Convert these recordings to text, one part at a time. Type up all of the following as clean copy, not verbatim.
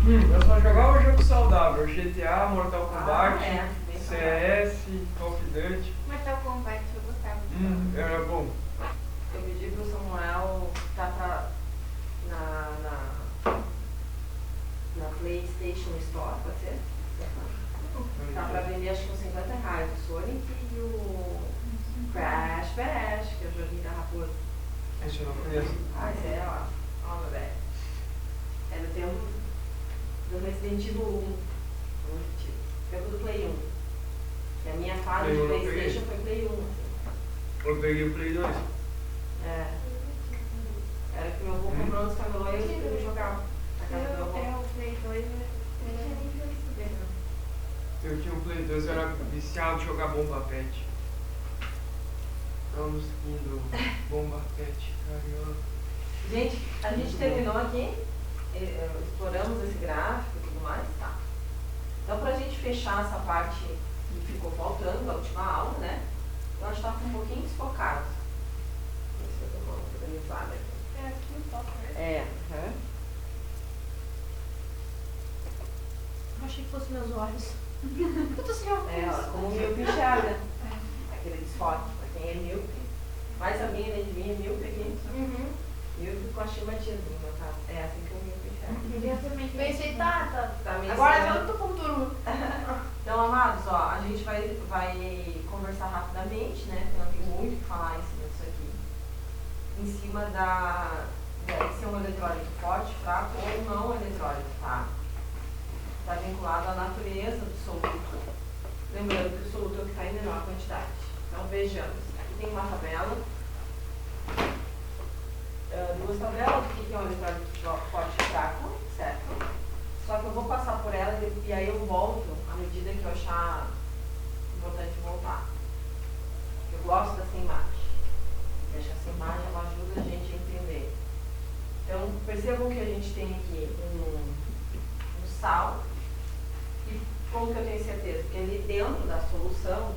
Eu só jogava jogo saudável, GTA, Mortal Kombat, bem CS, Call of Duty. Mortal Kombat eu gostava. Era bom. Eu pedi pro Samuel tá na PlayStation Store, pode ser? Tá pra vender acho que uns R$50, o Sonic e o Crash Bash, que é o joguinho da raposa. Esse eu não conheço. Mas é, ó meu velho. É no tempo do Resident Evil 1. Tempo do Play 1. E a minha fase Play de 1 eu PlayStation peguei. foi Play 1. Assim. Eu peguei o Play 2. É. Era que meu avô comprou nos camelô e eu jogava na casa do meu avô. O Play 2 Eu tinha um Play 2, eu era viciado de jogar Bomba Pet. Vamos indo, Bomba Pet, carioca. Gente, a gente terminou aqui, exploramos esse gráfico e tudo mais, tá? Então, pra gente fechar essa parte que ficou faltando da última aula, né? Eu acho que tá um pouquinho desfocado. Deixa eu dar uma organizada aqui. é aqui o top, né? É, Eu achei que fosse meus olhos. Eu tô sem óculos. como o míope enxerga. Aquele desfoque, pra quem é míope. Mais alguém além de mim é míope aqui? Míope com astigmatismo, no caso. É assim que o míope enxerga. Eu também pensei, tá. Tá meio Agora estranho. eu tô com turma. Então, amados, ó, a gente vai conversar rapidamente, né? Porque não tem muito o que falar em cima disso aqui. Em cima se é um eletrólito forte, fraco ou não eletrólito, tá? Está vinculado à natureza do soluto. Lembrando que o soluto é o que está em menor quantidade. Então, vejamos. Aqui tem uma tabela. Duas tabelas. O que é um eletrólito forte e fraco, certo? Só que eu vou passar por ela e aí eu volto à medida que eu achar importante voltar. Eu gosto dessa imagem. Eu acho que essa imagem ela ajuda a gente a entender. Então, percebam que a gente tem aqui um sal. E como que eu tenho certeza? Porque ali dentro da solução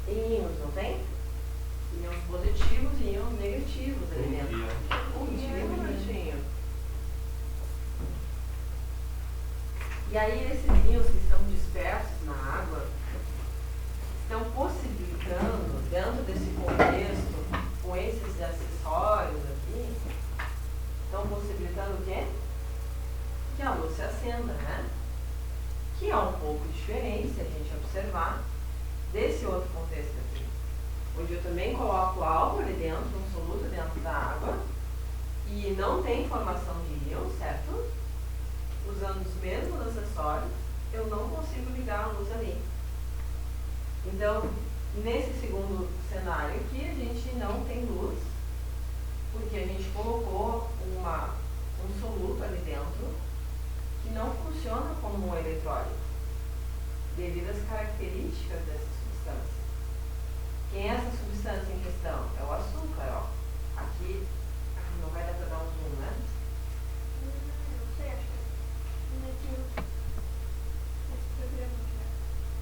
tem íons, não tem? Íons positivos e íons negativos ali dentro. Bonitinho. E aí esses íons que estão dispersos na água estão possibilitando, dentro desse contexto, com esses acessórios aqui, estão possibilitando o quê? Que a luz se acenda, né? Que é um pouco diferente se a gente observar desse outro contexto aqui, onde eu também coloco algo ali dentro, um soluto dentro da água, e não tem formação de íon, certo? Usando os mesmos acessórios, eu não consigo ligar a luz ali. Então, nesse segundo cenário aqui, a gente não tem luz, porque a gente colocou um soluto ali dentro que não funciona como um eletrólito, devido às características dessa substância. Quem é essa substância em questão? É o açúcar, ó. Aqui, não vai dar para dar um zoom, né? Não sei, acho que esse programa aqui.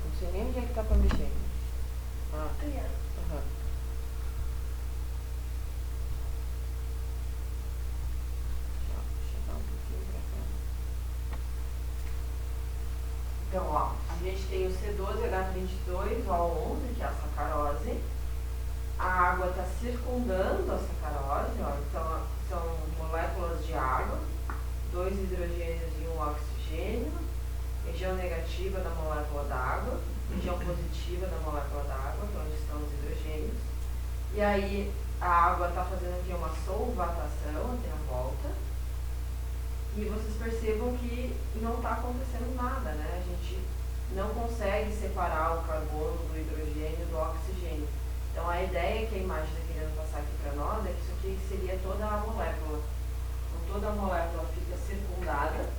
Não sei nem onde é que tá para mexer. Aí, ó. Aham. Chegar um pouquinho para cá. Então, ó, a gente tem o C12H22, o AO11, que é a sacarose. A água está circundando a sacarose, ó, então são moléculas de água, 2 hidrogênios e 1 oxigênio, região negativa da molécula d'água, região positiva da molécula d'água, que é onde estão os hidrogênios. E aí a água está fazendo aqui uma solvatação até a volta. E vocês percebam que não está acontecendo nada, né? A gente não consegue separar o carbono do hidrogênio do oxigênio. Então a ideia que a imagem está querendo passar aqui para nós é que isso aqui seria toda a molécula. Então toda a molécula fica circundada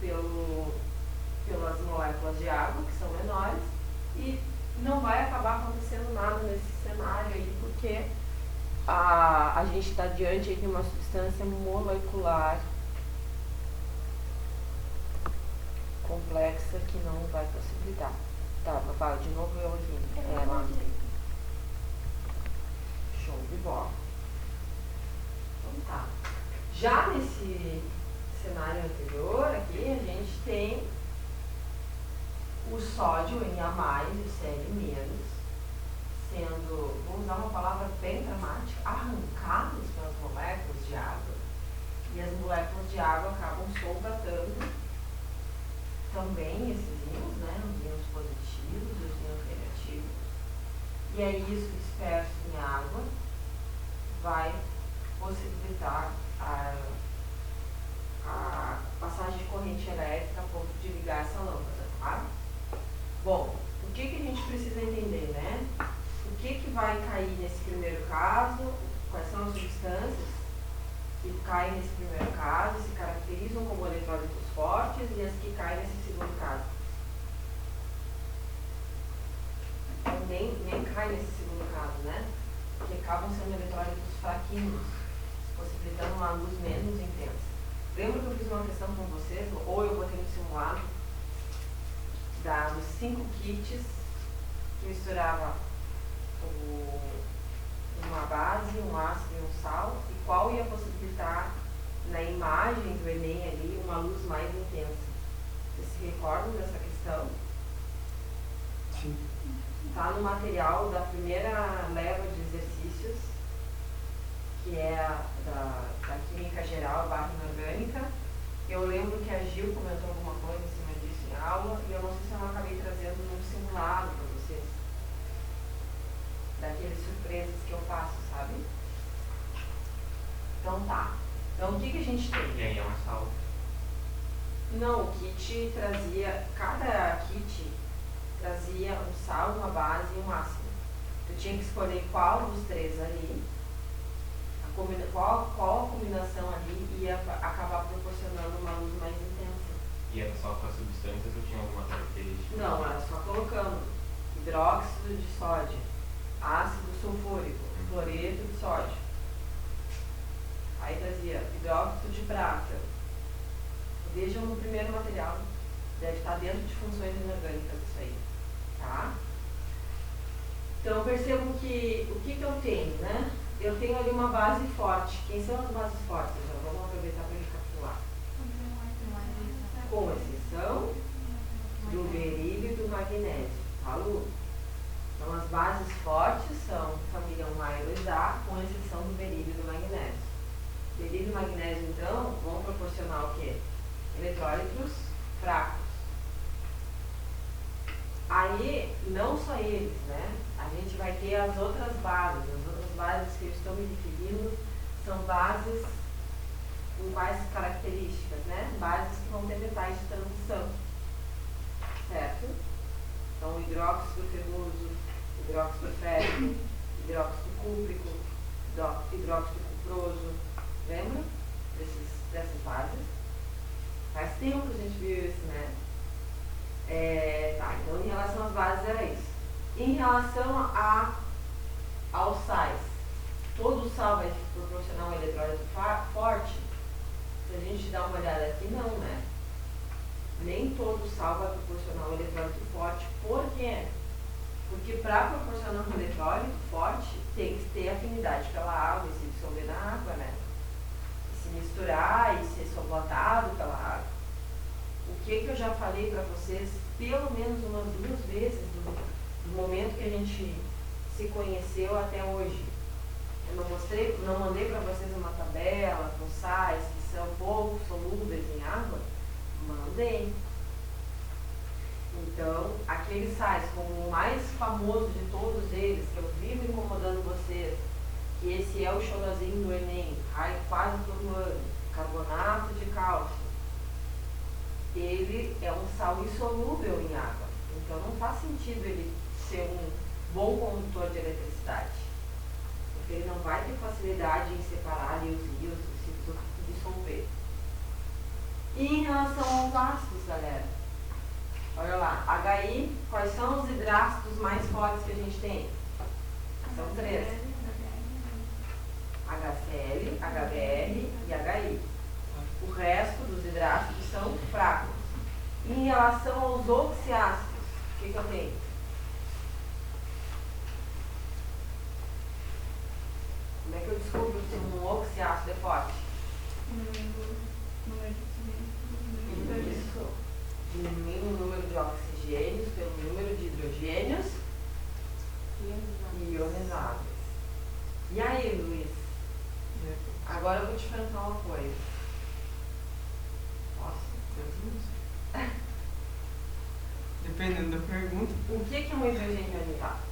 pelas moléculas de água, que são menores, e não vai acabar acontecendo nada nesse cenário aí, porque a gente está diante aí de uma substância molecular complexa que não vai possibilitar. Tá, papai, de novo eu aqui. Lá. Show de bola. Então tá. Já nesse cenário anterior, aqui a gente tem o sódio Na e o Cl-, sendo, vamos usar uma palavra bem dramática, arrancados pelas moléculas de água. E as moléculas de água acabam soldatando também esses íons, né? Os íons positivos e os íons negativos. E aí isso disperso em água vai possibilitar a passagem de corrente elétrica a ponto de ligar essa lâmpada, tá? Bom, o que a gente precisa entender, né? O que vai cair nesse primeiro caso, quais são as substâncias que caem nesse primeiro caso, se caracterizam como eletrólitos fortes, e as que caem nesse segundo caso. Então, nem cai nesse segundo caso, né? Porque acabam sendo eletrólitos fraquinhos, possibilitando uma luz menos intensa. Lembra que eu fiz uma questão com vocês, ou eu botei no simulado, dos 5 kits que misturava uma base, um ácido e um sal, e qual ia possibilitar na imagem do Enem ali uma luz mais intensa. Vocês se recordam dessa questão? Sim. Está no material da primeira leva de exercícios, que é da Química Geral / Inorgânica. Eu lembro que a Gil comentou alguma coisa em cima disso em aula, e eu não sei se eu não acabei trazendo num simulado para vocês, daqueles surpresas que eu faço, sabe? Então tá. Então o que a gente tem? E aí é uma sal. Não, o kit trazia, cada kit trazia um sal, uma base e um ácido. Tu tinha que escolher qual dos três ali, qual a combinação ali ia acabar proporcionando uma luz mais intensa. E era só com as substâncias ou tinha alguma característica? Não, era só colocando hidróxido de sódio, ácido sulfúrico, cloreto de sódio. Aí trazia hidróxido de prata. Vejam no primeiro material, deve estar dentro de funções inorgânicas isso aí, tá? Então percebam que o que eu tenho, né? Eu tenho ali uma base forte. Quem são as bases fortes? Já vamos aproveitar para recapitular. Com exceção do berílio e do magnésio, tá, Lu? Então as bases fortes são família 1A e 2A, com exceção do berílio e do magnésio. Berílio e magnésio, então, vão proporcionar o quê? Eletrólitos fracos. Aí, não só eles, né? A gente vai ter as outras bases. As outras bases que eu estou me referindo são bases com quais características, né? Bases que vão ter metais de transição, certo? Então, hidróxido ferroso, hidróxido férrico, hidróxido cúprico, hidróxido cuproso. Lembra dessas bases? Faz tempo que a gente viu isso, né? Tá, então em relação às bases era isso. Em relação aos sais, todo sal vai proporcionar um eletrólito forte? Se a gente dá uma olhada aqui, não, né? Nem todo sal vai proporcionar um eletrólito forte. Por quê? Porque para proporcionar um eletrólito forte, tem que ter afinidade pela água e se dissolver na água, né? E se misturar e ser solvatado pela água. O que eu já falei para vocês pelo menos umas 2 vezes do momento que a gente se conheceu até hoje. Eu não mandei para vocês uma tabela com sais que são pouco solúveis em água? Mandei. Então, aqueles sais, como o mais famoso de todos eles, que eu vivo incomodando vocês, que esse é o xodózinho do Enem, cai quase todo ano, carbonato de cálcio. Ele é um sal insolúvel em água, então não faz sentido ele ser um bom condutor de eletricidade, porque ele não vai ter facilidade em separar ali os íons e se dissolver. E em relação aos ácidos, galera, olha lá, HI, quais são os hidrácidos mais fortes que a gente tem? São 3. HCl, HBr e HI. O resto dos hidrácidos são fracos. E em relação aos oxiácidos, o que eu tenho? Como é que eu descubro se um oxiácido é forte? Número de oxigênio. Isso. Diminui o número de oxigênios pelo número de hidrogênios ionizáveis. E aí, Luiz? Agora eu vou te perguntar uma coisa. Posso? Dependendo da pergunta. O que é um hidrogênio ionizado?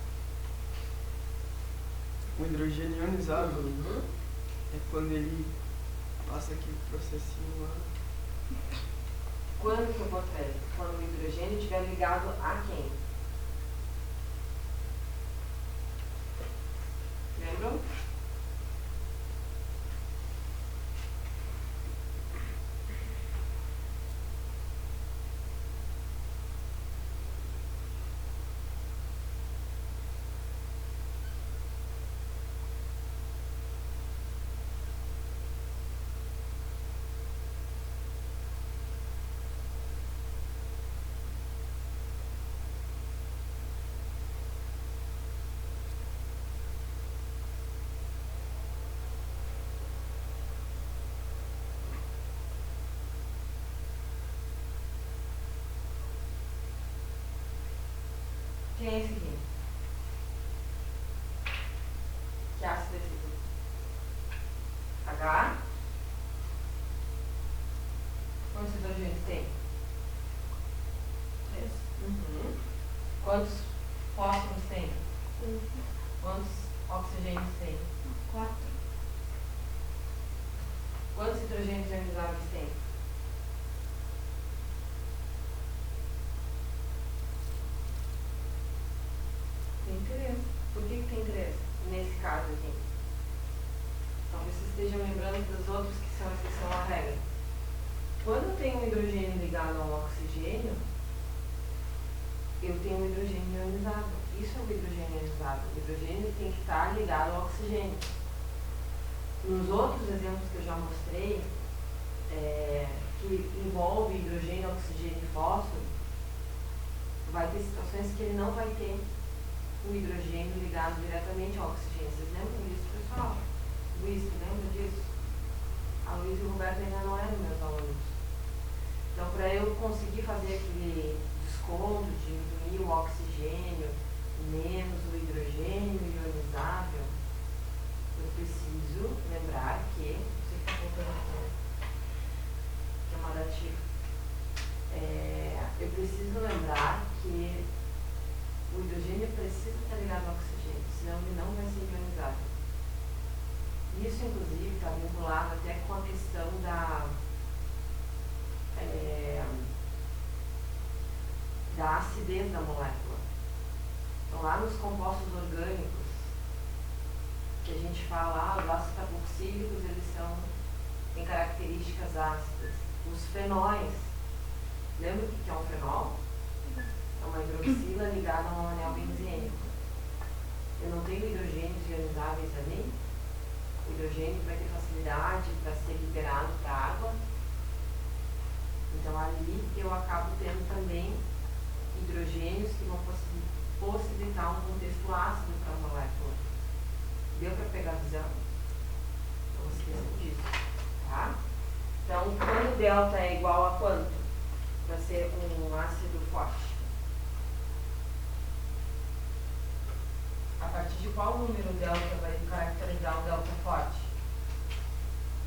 O hidrogênio ionizado Uhum. é quando ele passa aquele processinho lá. Quando que eu boto ele? Quando o hidrogênio estiver ligado a quem? Lembram? Quem é esse aqui? Que ácido é esse aqui? H. Quantos hidrogênios tem? 3. Uhum. Quantos fósforos tem? 1. Quantos oxigênios tem? 4. Quantos hidrogênios ionizáveis tem? Tem 3. Por que tem 3? Nesse caso aqui. Talvez vocês estejam lembrando dos outros que são exceção à regra. Quando eu tenho um hidrogênio ligado a um oxigênio, eu tenho um hidrogênio ionizado. Isso é o hidrogênio ionizado. O hidrogênio tem que estar ligado ao oxigênio. Nos outros exemplos que eu já mostrei, que envolve hidrogênio, oxigênio e fósforo, vai ter situações que ele não vai ter o hidrogênio ligado diretamente ao oxigênio. Vocês lembram disso, pessoal? Luiz, tu lembra disso? A Luiz e o Roberto ainda não eram meus alunos. Então, para eu conseguir fazer aquele desconto de diminuir o oxigênio menos o hidrogênio ionizável, eu preciso lembrar que, você está voltando aqui, né? Que é uma dativa. Eu preciso lembrar que o hidrogênio precisa estar ligado ao oxigênio, senão ele não vai ser ionizável. Isso, inclusive, está vinculado até com a questão da acidez da molécula. Então, lá nos compostos orgânicos, que a gente fala, os ácidos carboxílicos, eles têm características ácidas. Os fenóis, lembra o que é um fenol? É uma hidroxila ligada a um anel benzênico. Eu não tenho hidrogênios ionizáveis ali. O hidrogênio vai ter facilidade para ser liberado para a água. Então, ali eu acabo tendo também hidrogênios que vão possibilitar um contexto ácido para a molécula. Deu para pegar a visão? Não esqueçam disso, tá? Então, quando delta é igual a quanto? Para ser um ácido forte. A partir de qual número delta vai caracterizar o delta forte?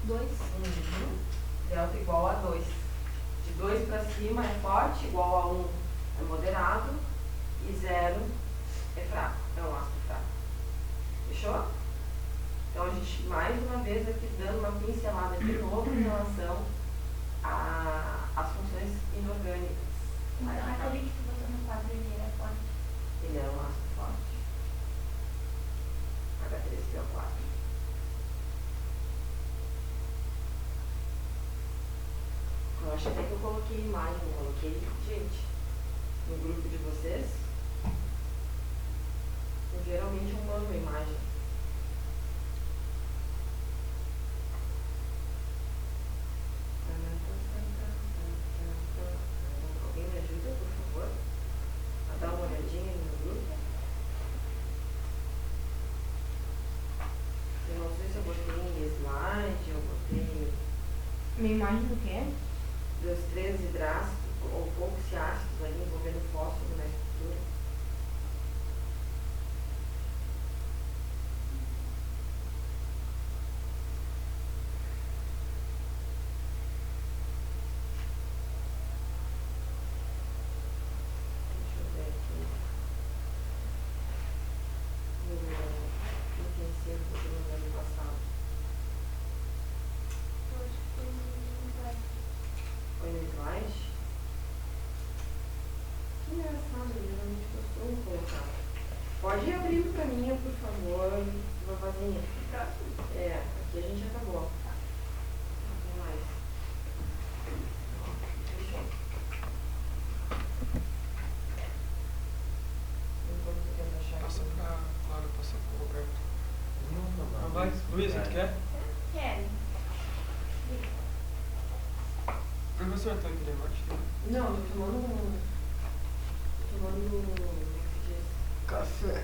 2. Uhum. Delta igual a 2. De 2 para cima é forte, igual a 1 é moderado e 0 é fraco, é um ácido fraco. Fechou? Então a gente, mais uma vez, aqui dando uma pincelada de novo em relação às funções inorgânicas. Então, aquele que tu botou no quadro, ele era forte. Ele é um ácido forte. H3PO4. Eu acho até que eu coloquei imagem, eu coloquei, gente, no grupo de vocês. Eu geralmente mando a imagem. Alguém me ajuda, por favor? A dar uma olhadinha no grupo. Eu não sei se eu botei em slide, eu botei Uma imagem do quê? Dos 3 hidrácidos ou poucos ácidos ali envolvendo fósforo na estrutura. Deixa eu ver aqui. No intensivo do ano passado. Foi no slide? Que engraçado, eu geralmente costumo colocar. Pode abrir o caminho, por favor, Vavazinha. É, aqui a gente acabou. Tem mais. Fechou. Enquanto tu tenta achar Passa aqui. pra Clara, passa pro Roberto. Não, Não vai? Luísa, tu quer? Quero. Professor, tá aqui debate? Não, tô tomando. Como é que se diz? Café.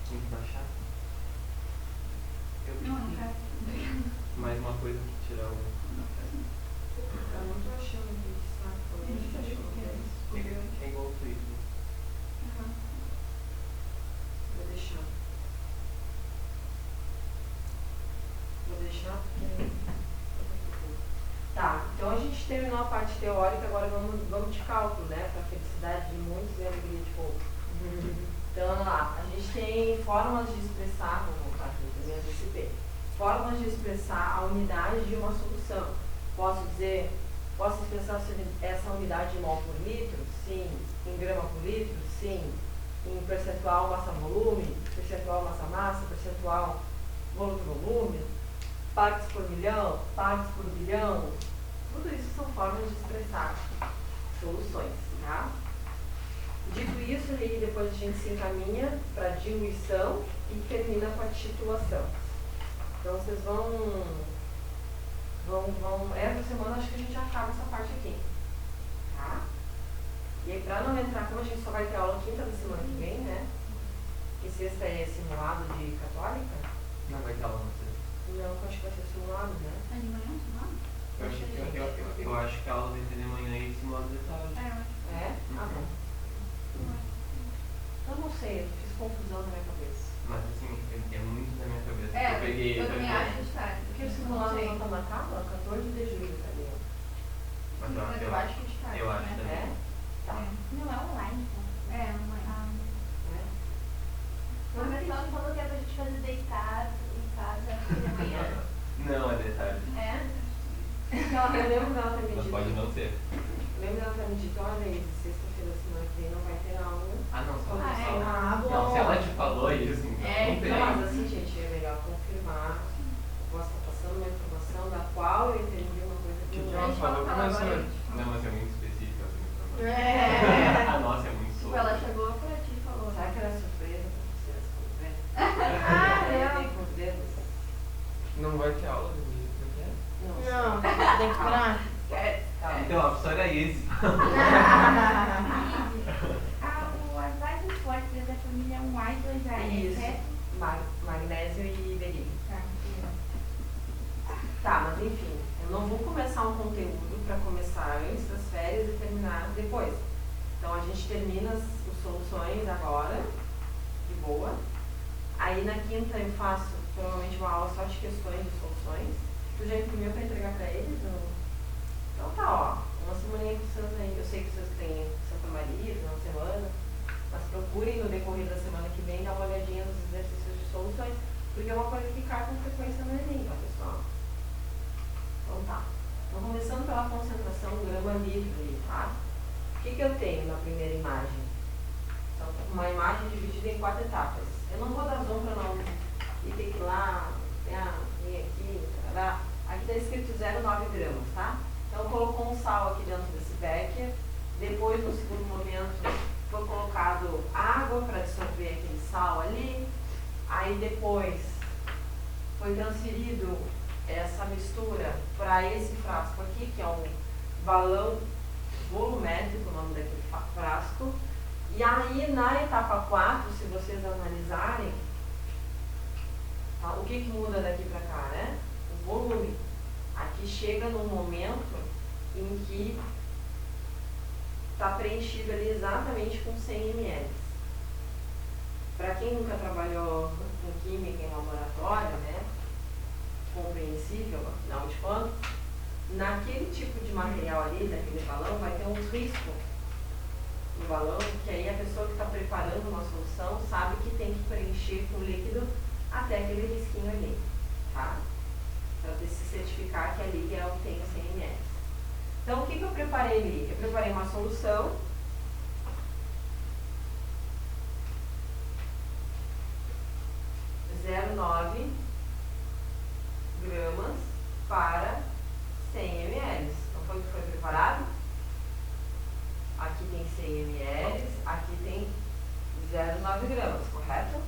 Tem que baixar. Não, não quero. Mais uma coisa que tirar o. Eu não tô achando que está falando, tá achando que é isso. É igual o Twitter. Vou deixar. Vou deixar porque. Tá, então a gente terminou a parte teórica, agora vamos de cálculo, né? Para felicidade de muitos e alegria de poucos. Então, vamos lá. A gente tem fórmulas de expressar, vamos voltar aqui para minha DCP. Fórmulas de expressar a unidade de uma solução. Posso expressar essa unidade em mol por litro? Sim. Em grama por litro? Sim. Em percentual massa-volume? Percentual massa-massa? Percentual volume-volume? Partes por milhão? Partes por bilhão? Tudo isso são formas de expressar soluções, tá? Dito isso, aí depois a gente se encaminha para a diluição e termina com a titulação. Então vocês vão essa semana acho que a gente já acaba essa parte aqui, tá? E aí para não entrar, como a gente só vai ter aula quinta da semana que vem, né? Que sexta é simulado de católica? Não vai ter aula na sexta. Não, eu acho que vai ser simulado, né? É de manhã, não? Eu acho que a aula vai ter de manhã e simulado de tarde. É? Ah, bom. Eu não sei, eu fiz confusão na minha cabeça. Mas assim, é muito na minha cabeça. É, eu peguei. eu também acho que está. Porque o simulado não tá marcado? 14 de julho, tá ligado? Mas Eu acho que está. eu acho também. É? Tá. Não é online, então. É, online. É. Mas a senhora falou que é pra gente fazer deitado em casa de manhã. Não, é de tarde. É? Eu lembro dela ter me Mas dito. pode não ser. Eu lembro dela ter me dito, olha, Isa, sexta-feira da semana que vem não vai ter aula. Ah, não, só Ah, é? só- Ah, bom. Não, se ela te falou isso, então É, não tem. Não, mas assim, gente, é melhor confirmar. Eu posso estar passando uma informação da qual eu entendi uma coisa que Que não ela A gente falou, vai falar professor. agora. Não, mas é muito específica essa informação. É. A nossa é muito Tipo, solta. ela chegou pra ti e falou. Será que era surpresa pra vocês? Vamos ver. Ah, Eu não. dei com os dedos. Não vai ter aula de música, como é que é? Não. Não, tem que parar. Tá. Então, a professora é esse. As bases fortes da família 1A e 2A, Isso. certo? Magnésio e berílio. Tá. Tá, mas enfim, eu não vou começar um conteúdo para começar antes das férias e terminar depois. Então a gente termina as soluções agora, de boa. Aí na quinta eu faço provavelmente uma aula só de questões de soluções. Tu já imprimiu para entregar para eles? Ou... Então tá, ó, uma semaninha com vocês aí. Eu sei que vocês têm Santa Maria, final de semana, mas procurem no decorrer da semana que vem dar uma olhadinha nos exercícios de soluções, porque é uma coisa que cai com frequência no Enem, tá pessoal? Então tá. Então começando pela concentração grama livre, tá? O que eu tenho na primeira imagem? Então, uma imagem dividida em 4 etapas. Eu não vou dar zoom para não ir ter que ir lá, vir aqui, tarará. Aqui está escrito 0,9 gramas, tá? Então colocou um sal aqui dentro desse becker. Depois, no segundo momento, foi colocado água para dissolver aquele sal ali. Aí depois foi transferido essa mistura para esse frasco aqui, que é um balão volumétrico, o nome daquele frasco. E aí, na etapa 4, se vocês analisarem, tá, o que muda daqui para cá, né? O volume. Aqui chega num momento em que está preenchido ali exatamente com 100 ml. Para quem nunca trabalhou com química em laboratório, né? Compreensível, afinal de contas, naquele tipo de material ali, daquele balão, vai ter um risco no balão, que aí a pessoa que está preparando uma solução sabe que tem que preencher com líquido até aquele risquinho ali, tá? Para se certificar que ali é o que tem 100 ml. Então, o que eu preparei ali? Eu preparei uma solução de 0,9 gramas para 100 ml. Então, foi o que foi preparado? Aqui tem 100 ml, aqui tem 0,9 gramas, correto?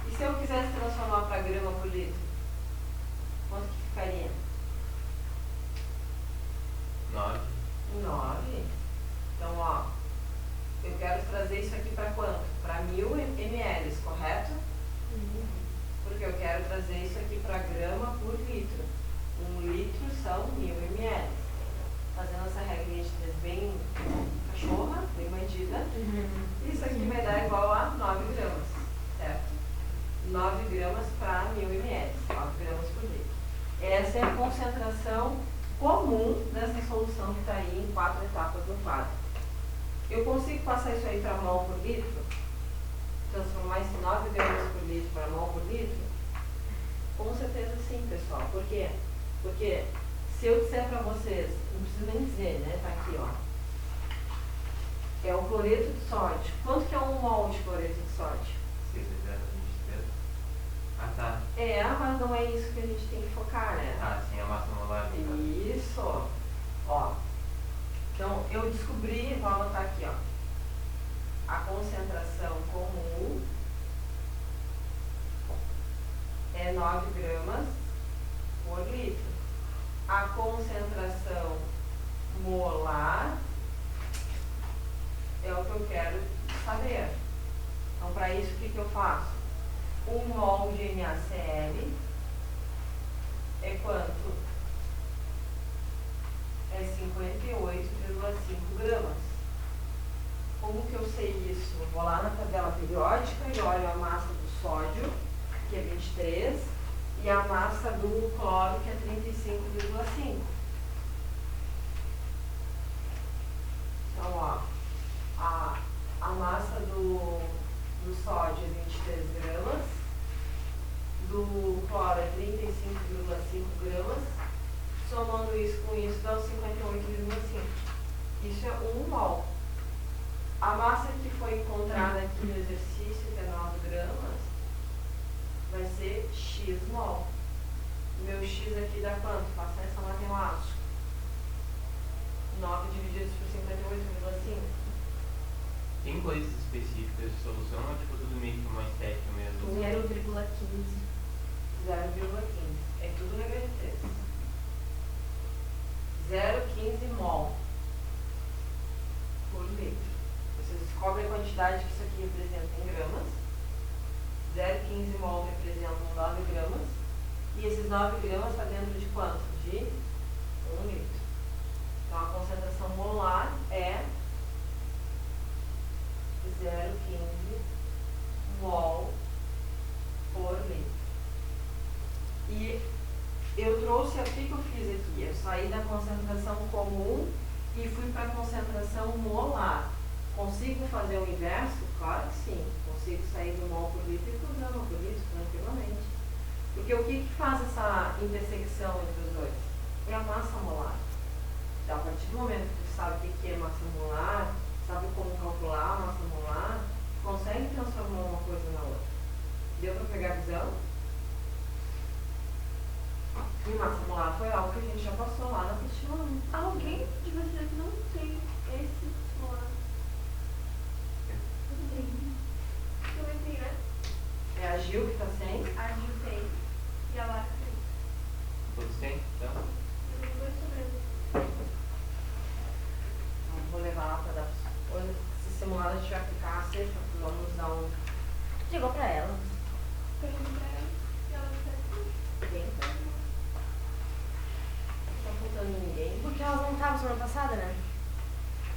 E se eu quisesse transformar para grama por litro? Quanto que ficaria? 9. 9. Então, ó, eu quero trazer isso aqui para quanto? Para 1000 ml, correto? Porque eu quero trazer isso aqui para grama por litro. 1 litro são 1000 ml. Fazendo essa regrinha de 3 bem cachorra, bem bandida. Isso aqui vai dar igual a 9 gramas, certo? 9 gramas para 1000 ml, 9 gramas por litro. Essa é a concentração comum dessa solução que está aí em 4 etapas no quadro. Eu consigo passar isso aí para mol por litro? Transformar esse 9 gramas por litro para mol por litro? Com certeza sim, pessoal. Por quê? Porque se eu disser para vocês, não preciso nem dizer, né? Tá aqui, ó. É o cloreto de sódio. Quanto que é 1 mol de cloreto de sódio? 6,23. Ah, tá. É, mas não é isso que a gente tem que focar, né? Ah, sim, a massa molar. Isso. Ó. Então, eu descobri, vou anotar aqui, ó. A concentração comum é 9 gramas por litro. A concentração molar é o que eu quero saber. Então, para isso, o que eu faço? 1 mol de NaCl é quanto? É 58,5 gramas. Como que eu sei isso? Eu vou lá na tabela periódica e olho a massa do sódio, que é 23, e a massa do cloro, que é 35,5. Então, ó, a massa do sódio é 23 gramas, do cloro é 35,5 gramas, somando isso com isso dá 58,5. Isso é 1 mol. A massa que foi encontrada aqui no exercício, que é 9 gramas, vai ser x mol. O meu x aqui dá quanto? Faça essa matemática. 9 divididos por 58,5. Tem coisas específicas de solução ou é tipo tudo meio que uma estética mesmo? 0,15. 0,15. É tudo regra de 3. 0,15 mol por litro. Vocês descobrem a quantidade que isso aqui representa em gramas. 0,15 mol representam 9 gramas. E esses 9 gramas está dentro de quanto? De 1 litro. Então a concentração molar é 0,15 mol por litro. E eu trouxe, o que eu fiz aqui? Eu saí da concentração comum e fui para a concentração molar. Consigo fazer o inverso? Claro que sim. Consigo sair do mol por litro e do grama por litro, tranquilamente. Porque o que faz essa intersecção entre os dois? É a massa molar. Então, a partir do momento que você sabe o que é massa molar, sabe como calcular a massa molar, consegue transformar uma coisa na outra. Deu para pegar a visão? E massa molar foi algo que a gente já passou lá na apostila 1. Alguém de vocês aqui não tem esse molar? Eu não tenho, né? É a Gil que está sem. A Gil tem e a Lara tem. Todos têm? Então, Eu tenho 2 sobrando. vou levar lá para dar coisa. Se simulado a gente vai aplicar a sexta, vamos dar um. Ligou pra ela. Pergunta pra ela. E ela disse Bem, assim, não tá faltando ninguém. Porque elas não estavam semana passada, né?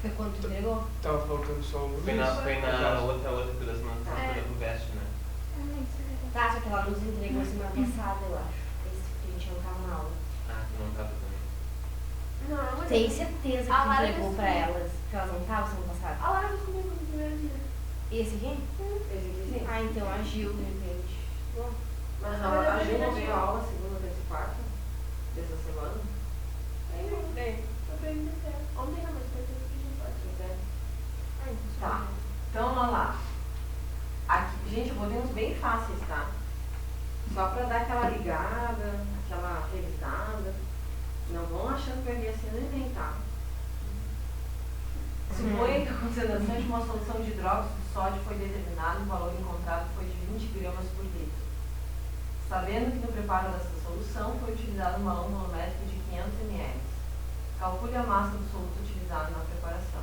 Foi quando tu entregou? Tava faltando só o Foi Luiz. na outra que da semana É. passada do Veste, né? eu nem sei. Tá, só que ela nos entregou semana passada, eu acho. Esse que a gente não tava na aula. Ah, tu não tava também. Não, mas Tenho certeza que A tu Lara entregou disse pra que- elas, porque elas não estavam semana passada. A Lara disse comigo no primeiro dia. Esse aqui? Esse aqui sim. Ah, então a Gil, de repente. Bom, Mas Ah, não, mas a eu Gil não também veio não. a aula segunda, terça e quarta dessa semana. Aí não. Bem, Eu perguntei. Ontem não, mas foi tudo que a gente pode. pois é. ah, então só. Tá. Então, olha lá. Aqui, gente, eu botei uns bem fáceis, tá? Só pra dar aquela ligada, aquela revisada. Não vão achando que eu errei assim no Enem, tá? Suponha que a concentração de uma solução de hidróxido de sódio foi determinada e o valor encontrado foi de 20 gramas por litro. Sabendo que no preparo dessa solução foi utilizado um balão volumétrico de 500 ml. Calcule a massa do soluto utilizado na preparação.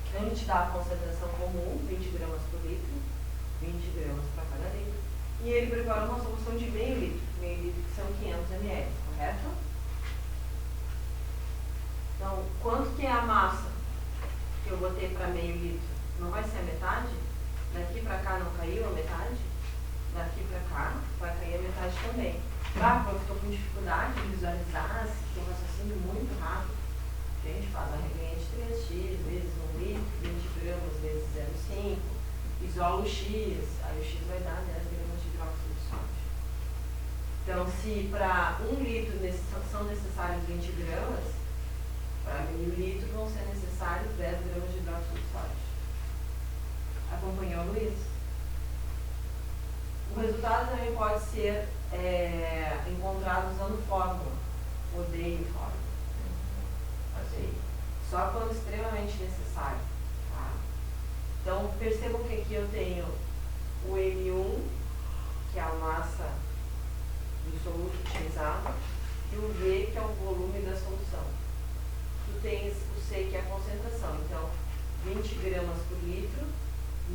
Então, ele te dá a concentração comum, 20 gramas por litro, 20 gramas para cada litro. E ele prepara uma solução de meio litro que são 500 ml, correto? Então, quanto que é a massa que eu botei para meio litro? Não vai ser a metade? Daqui para cá não caiu a metade? Daqui para cá vai cair a metade também. Claro, quando eu estou com dificuldade de visualizar, se tem um raciocínio muito rápido, a gente faz a regrinha de 3x vezes 1 litro, 20 gramas vezes 0,5, isola o x, aí o x vai dar 10 gramas de hidróxido de sódio. Então, se para 1 litro são necessários 20 gramas, para meio litro vão ser necessários 10 gramas de hidróxido de sódio. Acompanhou, Luiz? O resultado também pode ser encontrado usando fórmula. Odeio fórmula. Passei. Só quando extremamente necessário. Tá? Então, percebam que aqui eu tenho o M1, que é a massa do soluto utilizado, e o V, que é o volume da solução. Tu tens o C, que é a concentração. Então, 20 gramas por litro,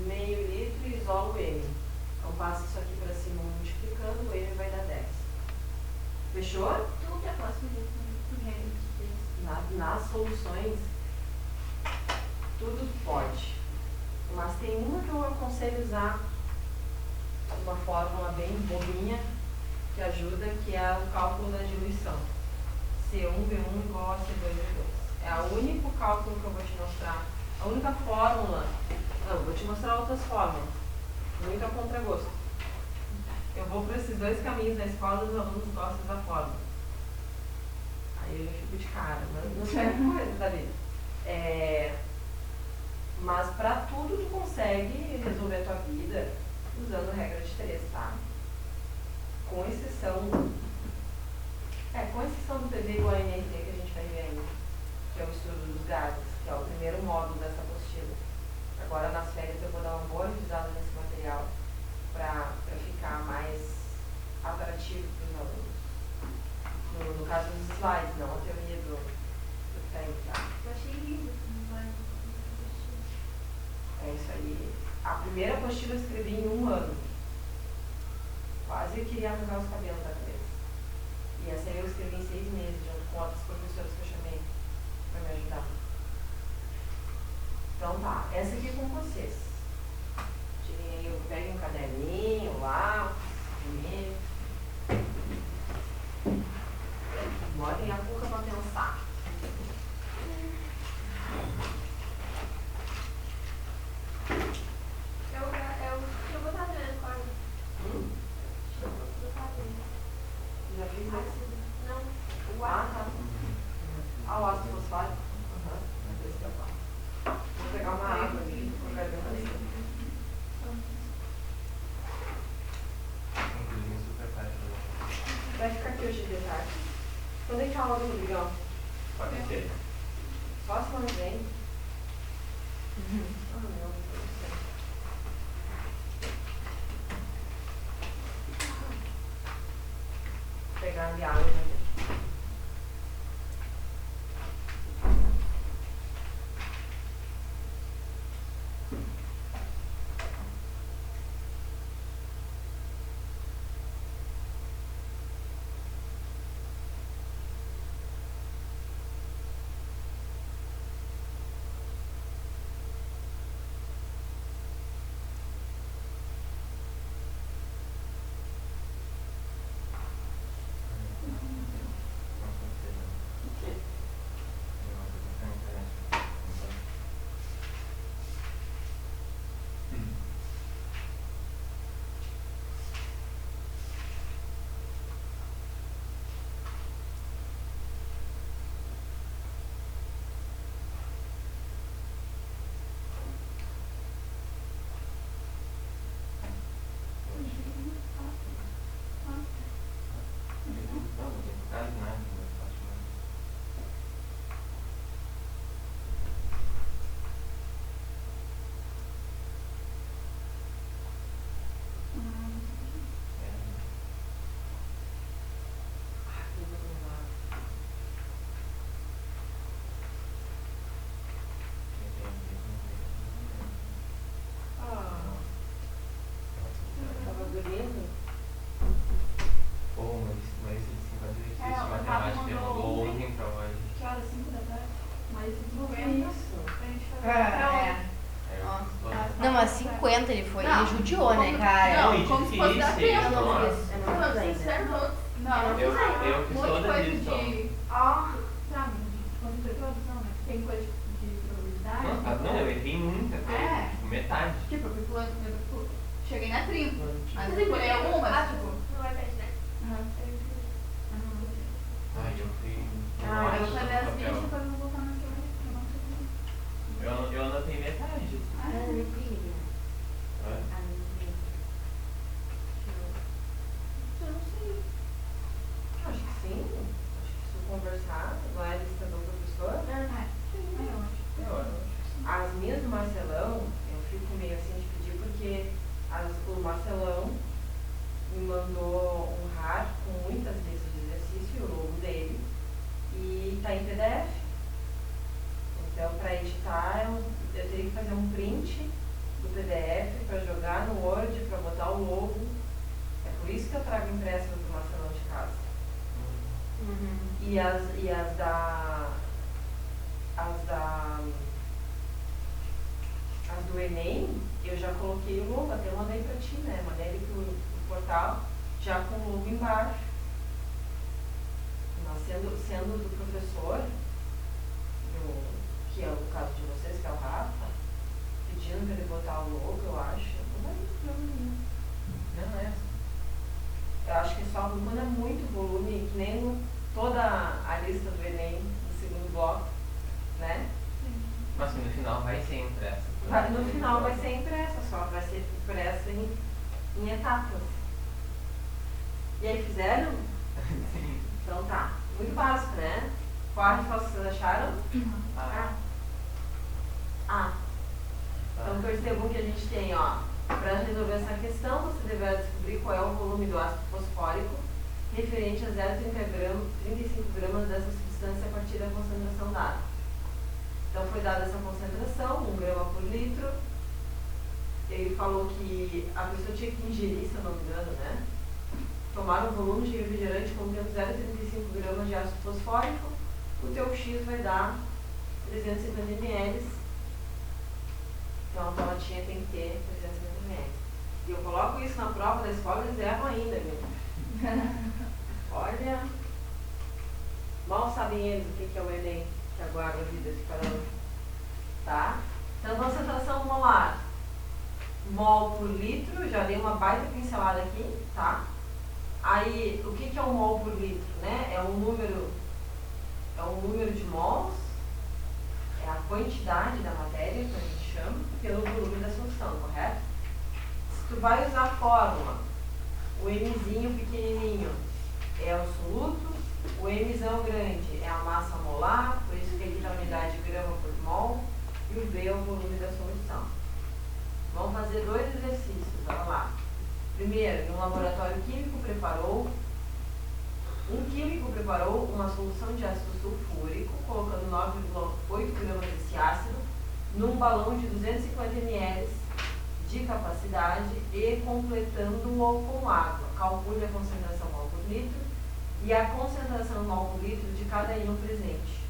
meio litro e isola o M. Então, passa isso aqui para cima multiplicando, o M vai dar 10. Fechou? Tudo é próximo do regra de 3. Nas soluções, tudo pode. Mas tem uma que eu aconselho usar uma fórmula bem bobinha que ajuda, que é o cálculo da diluição. C1V1 igual a C2V2. É o único cálculo que eu vou te mostrar. A única fórmula. Não, vou te mostrar outras fórmulas. Muito a contragosto. Eu vou para esses dois caminhos na escola e os alunos gostam da fórmula. Aí eu já fico de cara, mas não serve coisa da vida. Mas para tudo tu consegue resolver a tua vida usando a regra de 3, tá? Com exceção do PV igual a NRT que a gente vai ver ainda, que é o estudo dos gases, que é o primeiro módulo dessa apostila. Agora nas férias eu vou dar uma boa revisada nesse material para ficar mais atrativo para os alunos. No caso dos slides, não a teoria do tempo, tá? Eu achei lindo que não vai. É isso aí. A primeira apostila eu escrevi em 1 ano. Quase eu queria arrancar os cabelos da cabeça. E essa aí eu escrevi em 6 meses, junto com outros professores que eu chamei para me ajudar. Então tá, essa aqui é com vocês. Tirem aí, peguem um caderninho lá, primeiro. Botem a cuca para pensar. Eu vou estar vendo agora. Eu vou estar vendo. Já fiz isso? Ácido. Não, o Ah, ácido. tá. Ah, o ácido fosfórico? Aham. Esse que eu falo. Vou pegar uma água ali, vou pegar assim. Inclusive, super fácil. Vai ficar aqui hoje de tarde. Quando é que é a aula do Rodrigão? Pode ser. Só semana que vem? Ah, meu Deus do céu. Vou pegar ali a água já. aguenta, ele foi, Não, ele judiou, né, como- cara? não, e como se fosse da difícil, tempo. Eu não nossa. fiz, eu não Não, fiz ainda. sincero, não, Eu Eu um fiz monte de toda a coisa edição. de... Ó, Sabe, quando foi tradução, né? Tem coisa de probabilidade. Não, eu errei muita coisa. É. Tipo, metade. Tipo, eu cheguei na 30. Mas mas eu pulei algumas, ah, tipo... no iPad, né? Aham. Ai, eu fui. Ah, eu Nossa, falei as papel. 20 e depois eu vou voltar naquela. Eu anotei metade. assim. Ah, minha filha. É. Ah, minha filha. Eu não sei. Acho que sim. Acho que se conversar, não é lista do professor. Eu acho. As minhas do Marcelão, eu fico meio assim de pedir porque o Marcelão me mandou um RAR com muitas listas de exercício, o logo dele, e tá em PDF. Então, para editar, eu teria que fazer um print do PDF para jogar no Word, para botar o logo. É por isso que eu trago impresso do Marcelão de casa. Uhum. E as do Enem, eu já coloquei o logo, até mandei pra ti, né? Mandei ele pro portal, já com o logo embaixo. Mas sendo do professor, que é o caso de vocês, que é o Rafa, pedindo pra ele botar o logo, eu acho, não vai ter problema nenhum. Não é. Eu acho que só quando é muito volume, que nem toda a lista do Enem, no segundo bloco, né? Mas no final vai ser impressa. No final vai ser impressa só, vai ser impressa em etapas. E aí fizeram? Sim. Então tá. Muito básico, né? Qual a resposta vocês acharam? Ah, Então percebam que a gente tem, ó, para resolver essa questão, você deverá descobrir qual é o volume do ácido fosfórico referente a 0,35 gramas dessa substância a partir da concentração dada. Então foi dada essa concentração, 1 grama por litro. Ele falou que a pessoa tinha que ingerir, se eu não me engano, né? Tomar um volume de refrigerante contendo 0,35 gramas de ácido fosfórico. O teu X vai dar 350 ml. Então a latinha tem que ter 350 ml. E eu coloco isso na prova da escola e eles erram ainda, viu? Olha, mal sabem eles o que é o Enem, que aguarda a vida de cada um. Tá? Então, concentração molar. Mol por litro, já dei uma baita pincelada aqui, tá? Aí, o que é um mol por litro, né? É um número de mols, é a quantidade da matéria, que a gente chama, pelo volume da solução, correto? Se tu vai usar a fórmula, o Mzinho pequenininho é o soluto, o Mzão grande é a massa molar, por isso que aqui está a unidade grama por mol, e o V é o volume da solução. Vamos fazer 2 exercícios, vamos lá. Primeiro, um laboratório químico preparou uma solução de ácido sulfúrico, colocando 9,8 gramas desse ácido num balão de 250 ml de capacidade e completando-o com água. Calcule a concentração mol por litro e a concentração mol por litro de cada íon presente.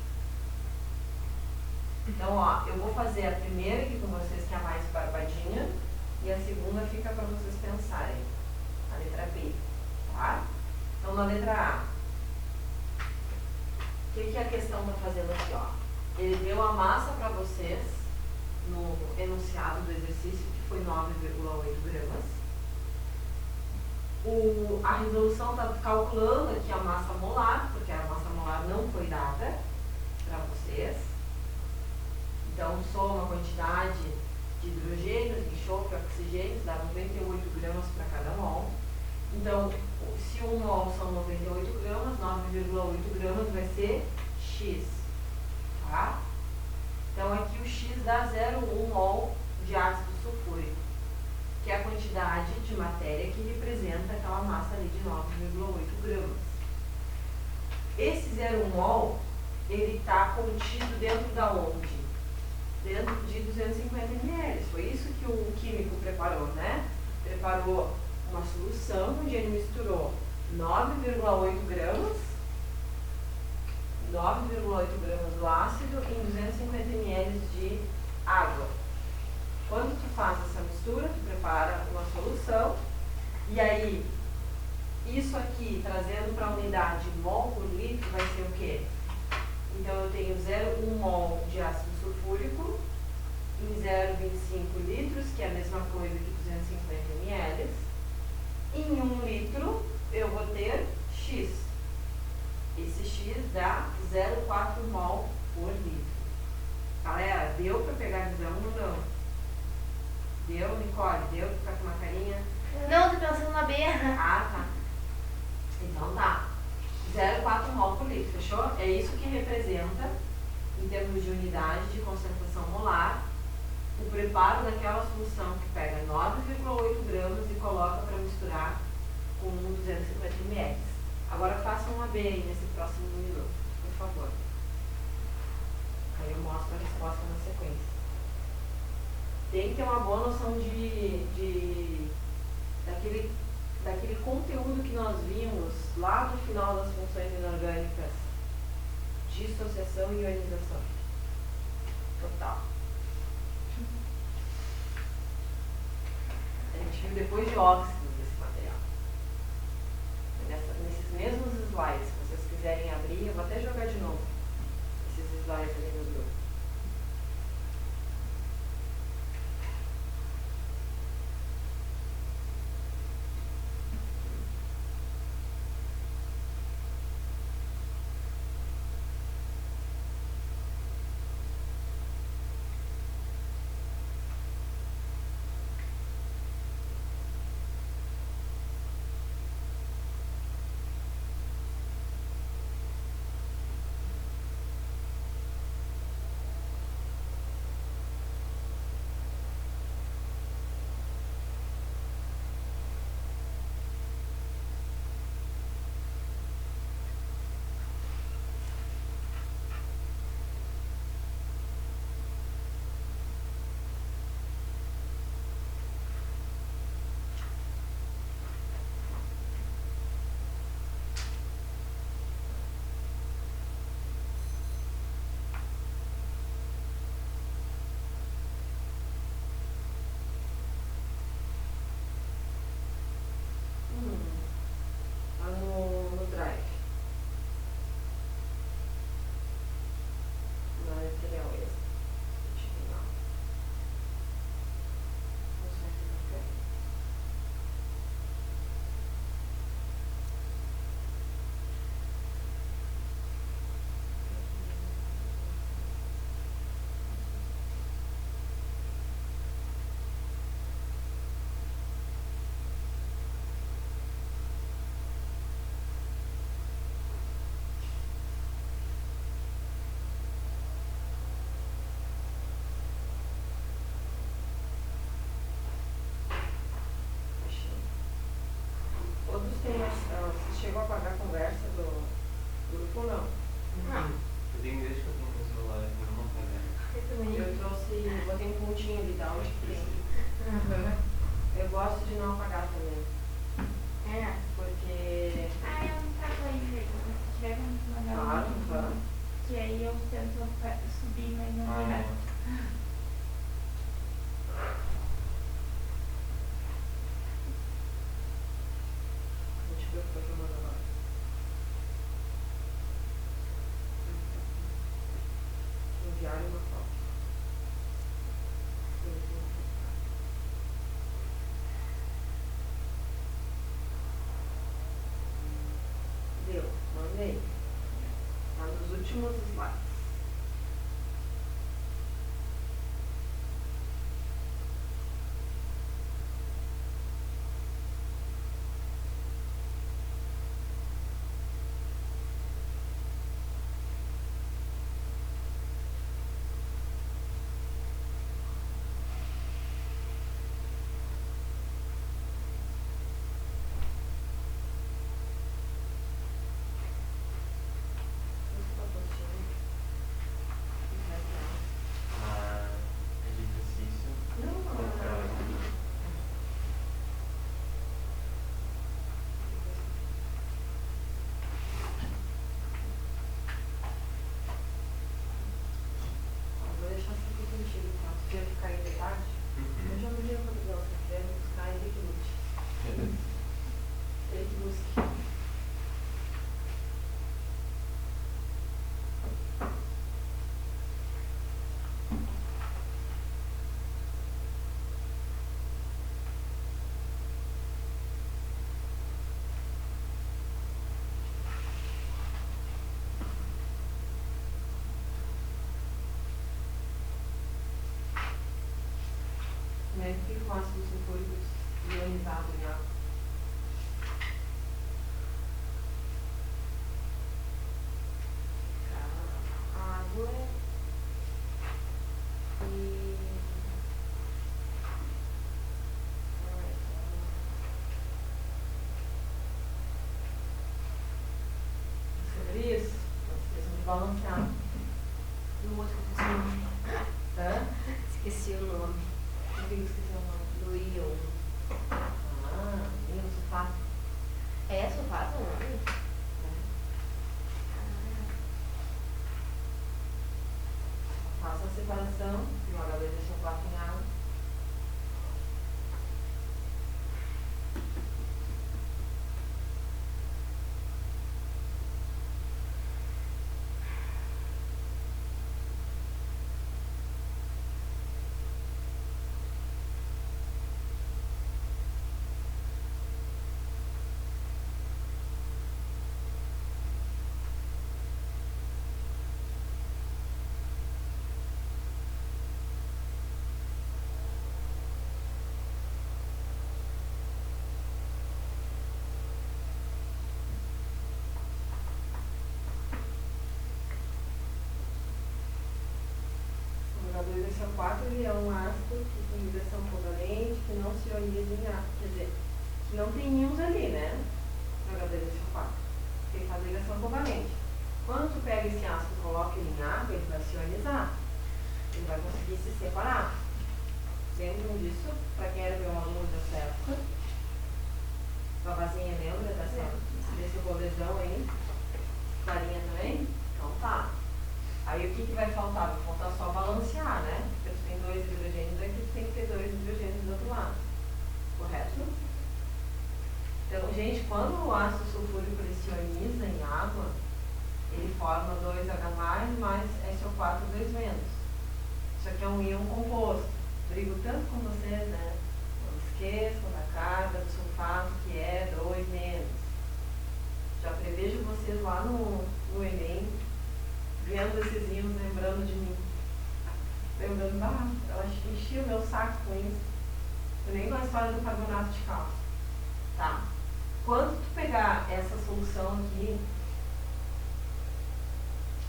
Então, ó, eu vou fazer a primeira aqui com vocês, que é a mais barbadinha, e a segunda fica para vocês pensarem. A letra B, tá? Então, na letra A, o que a questão está fazendo aqui, ó? Ele deu a massa para vocês no enunciado do exercício, que foi 9,8 gramas. A resolução está calculando aqui a massa molar, porque a massa molar não foi dada para vocês. Então, soma a quantidade de hidrogênios, enxofre, oxigênios, dá 98 gramas para cada mol. Então, se 1 mol são 98 gramas, 9,8 gramas vai ser X, tá? Então, aqui o X dá 0,1 mol de ácido sulfúrico, que é a quantidade de matéria que representa aquela massa ali de 9,8 gramas. Esse 0,1 mol, ele está contido dentro da onde? Dentro de 250 ml. Foi isso que o químico preparou, né? Preparou uma solução onde ele misturou 9,8 gramas do ácido em 250 ml de água. Quando tu faz essa mistura, tu prepara uma solução e aí isso aqui, trazendo para a unidade mol por litro, vai ser o quê? Então eu tenho 0,1 mol de ácido sulfúrico em 0,25 litros, que é a mesma coisa que 250 ml. Em 1 litro eu vou ter X. Esse X dá 0,4 mol por litro. Galera, deu para pegar a visão ou não? Deu, Nicole? Deu para ficar com uma carinha? Não, tô pensando na B. Ah, tá. Então tá. 0,4 mol por litro, fechou? É isso que representa, em termos de unidade de concentração molar, o preparo daquela solução que pega 9,8 gramas e coloca para misturar com 250 ml. Agora façam uma B aí nesse próximo minuto, por favor. Aí eu mostro a resposta na sequência. Tem que ter uma boa noção daquele conteúdo que nós vimos lá no final das funções inorgânicas, dissociação e ionização. Total. A gente viu depois de óxidos desse material. Nesses mesmos slides, se vocês quiserem abrir, eu vou até jogar de novo esses slides ali no grupo. No Drive. No material extra. Final. Todos têm você chegou a apagar a conversa do grupo ou não? Não. Eu tenho desde que eu tenho meu celular, eu não vou pagar. Eu também. Eu trouxe, botei um pontinho ali da onde que tem. Uhum. Eu gosto de não apagar também, É. porque Ah, eu não tava aí, velho. Se tiver como mandar claro, um claro. que aí eu tento subir, mas não Ah, dá. é. Deixa eu ver o que eu tô mandando agora. Enviar uma foto. Deu, mandei. Tá nos últimos slides. Isso tá funcionando. com ácido sulfúrico ionizado em água? Água e... Sobre isso, não esqueçam de balancear. E o outro que eu esqueci o nome. Hã? Esqueci o nome. Por que eu esqueci o nome? Do íon. Ah, íon sulfato. É sulfato o nome? Faça a separação de um H2SO4 em água. O H2SO4 ele é um ácido que tem ligação covalente, que não se ioniza em água, quer dizer, que não tem íons ali, né? No H2SO4. Ele faz ligação covalente. Quando tu pega esse ácido e coloca ele em água, ele vai se ionizar. Ele vai conseguir se separar. Lembram disso? Para quem era meu aluno dessa época? Babazinha lembra desse rolezão aí? Clarinha também? Então tá. Aí o que vai faltar? Vai faltar só balancear, né? Porque tu tem 2 hidrogênios aqui, tu tem que ter 2 hidrogênios do outro lado. Correto? Então, gente, quando o ácido sulfúrico ele se ioniza em água, ele forma 2H+, mais SO4 2 menos. Isso aqui é um íon composto. Brigo tanto com vocês, né? Não esqueçam da carga do sulfato, que é 2 menos. Já prevejo vocês lá no Enem, vendo esses íons, lembrando de mim. Lembrando, ela enchia o meu saco com isso. Eu nem com a história do carbonato de cálcio. Tá. Quando tu pegar essa solução aqui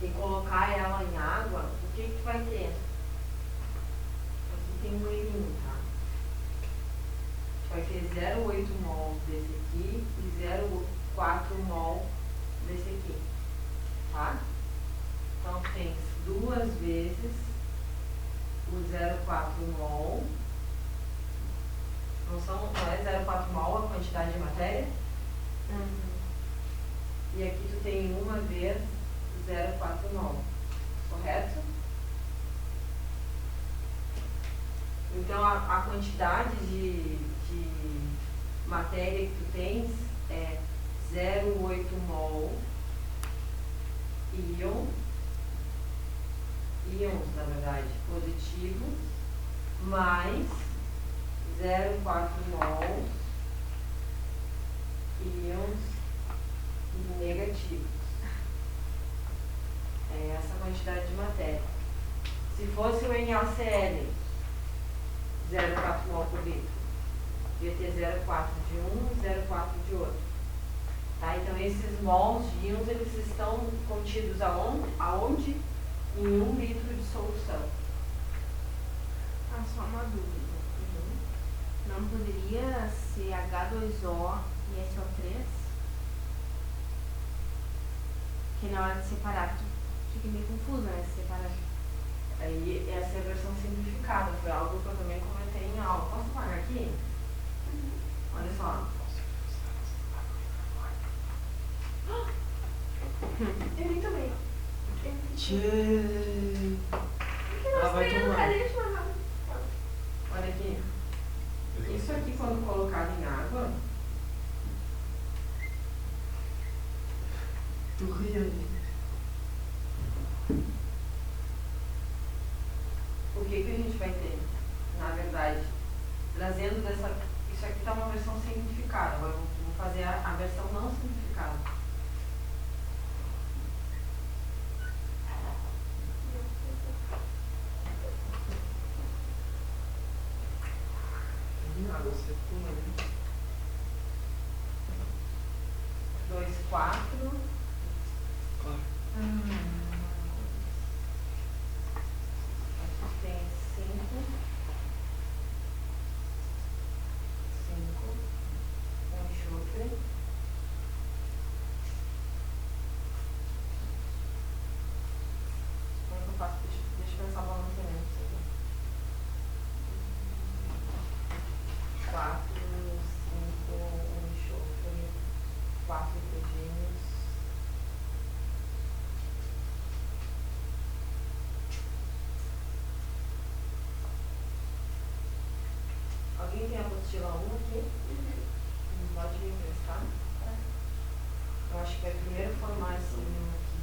e colocar ela em água, o que tu vai ter? Aqui tem um errinho, tá? Vai ter 0,8 mol desse aqui e 0,4 mol desse aqui. Tá? Então, tem 2 vezes o 0,4 mol. Não é 0,4 mol a quantidade de matéria? E aqui tu tem 1 vez 0,4 mol. Correto? Então, a quantidade de matéria que tu tens é 0,8 mol íons, na verdade, positivos, mais 0,4 mols íons negativos. É essa quantidade de matéria. Se fosse o NaCl, 0,4 mol por litro, ia ter 0,4 de um e 0,4 de outro. Tá? Então, esses mols de íons, eles estão contidos aonde? Em 1 litro de solução. Ah, só uma dúvida. Não poderia ser H2O e SO3? Que na hora de separar, fica meio confuso, né? Separar. Aí, essa é a versão simplificada, foi algo que eu também comentei em aula. Posso apagar aqui? Olha só. Eu vi também. Tchê. Ela vai tomar. Olha aqui. Isso aqui, quando colocado em água, Tu ria, gente. o que a gente vai ter? Na verdade, trazendo dessa... Isso aqui está uma versão simplificada. Agora vamos fazer a versão não simplificada. 4. Claro. Aqui tem 5. 5. Enxofre. Como é que eu faço? Deixa eu pensar o balanceamento. 4, 5, enxofre, 4 hidrogênios. Alguém tem a apostila 1 aqui? Não pode me emprestar? Eu acho que vai primeiro formar esse número aqui.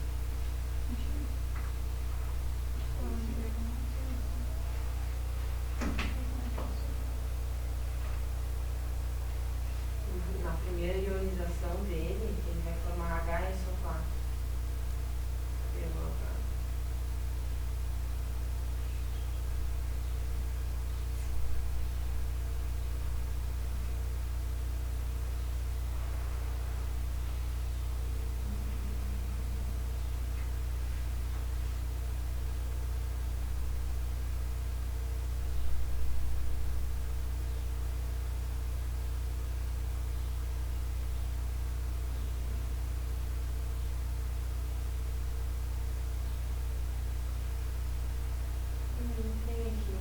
Na primeira ionização dele, ele vai formar HSO4. Cadê o H? Tem aqui.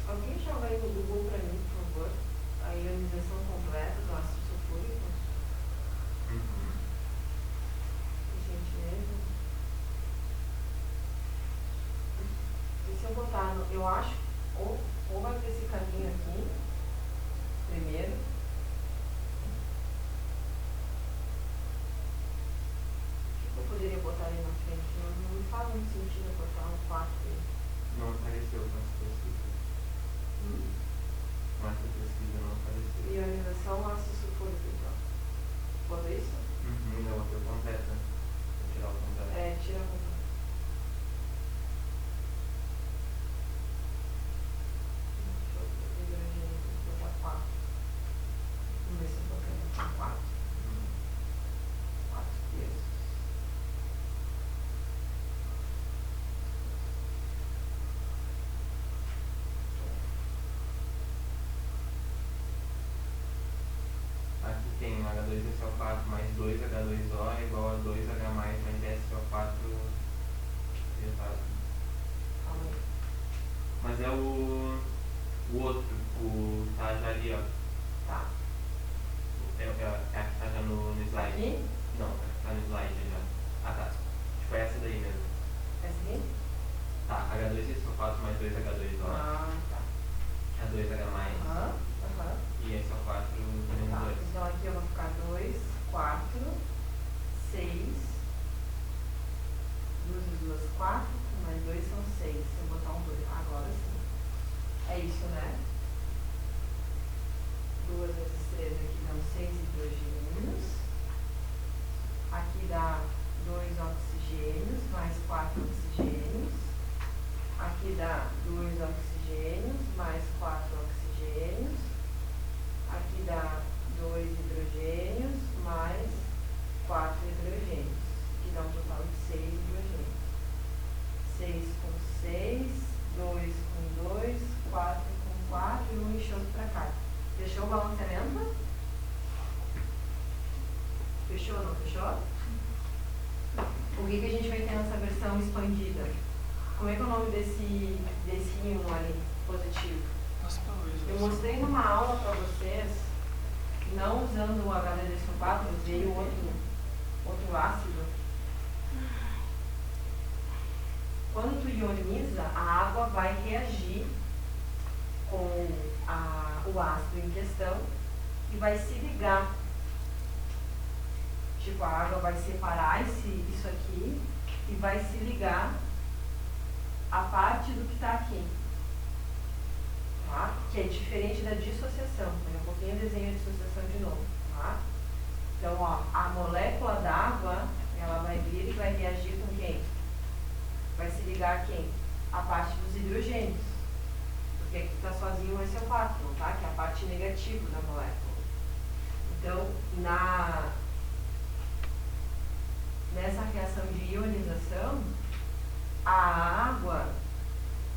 Alguém joga aí no Google para mim, por favor, a ionização completa do ácido sulfúrico? Por gentileza. E se eu botar no. Eu acho, ou vai ter esse caminho aqui, primeiro. O que eu poderia botar ali na frente? Não faz muito sentido eu botar um 4 aí. Não apareceu nessa pesquisa. Nessa pesquisa não apareceu. Ionização ácido sulfúrico, então. Bota isso? Ainda vou ter completa. Vou tirar o completo. É, tira a roupa. Hidrogênio, vou botar 4. Vamos ver se eu tô querendo com 4. 4 terços. Aqui tem H2SO4 mais 2H2O é igual a 2H mais SO4 elevado. Calma aí. Mas é o outro, o tá já ali, ó. Tá. É a que tá já no slide. Aqui? Não, a que tá no slide já. Ah tá. Tipo é essa daí mesmo. Essa aqui? Tá, H2SO4 mais 2H2O. Ah, tá. A 2H mais. Aham. E SO4 menos Tá. 2. Então aqui eu vou ficar 2, 4, 6. 2 e 2, 4. Mais 2 são 6. Se eu botar um 2. Agora sim. É isso, né? 2 vezes 3 aqui dão 6 hidrogênios. Aqui dá 2 oxigênios mais 4 oxigênios. Aqui dá 2 oxigênios mais 4 oxigênios. Aqui dá 2 hidrogênios mais 4 hidrogênios, que dá um total de 6 hidrogênios. 6 com 6, 2 com 2, 4 com 4 e 1 enxofre para cá. Fechou o balanceamento? Fechou ou não fechou? O que a gente vai ter nessa versão expandida? Como é que é o nome desse íon ali, positivo? Eu mostrei numa aula para vocês, não usando o H2SO4, usei o outro ácido. Quando tu ioniza, a água vai reagir com o ácido em questão e vai se ligar. Tipo, a água vai separar isso aqui e vai se ligar a parte do que está aqui. Tá? Que é diferente da dissociação. Daqui a pouquinho eu desenho a dissociação de novo. Tá? Então, ó, a molécula d'água, ela vai vir e vai reagir com quem? Vai se ligar a quem? A parte dos hidrogênios. Porque aqui está sozinho o SO4, não tá? Que é a parte negativa da molécula. Então, nessa reação de ionização, a água,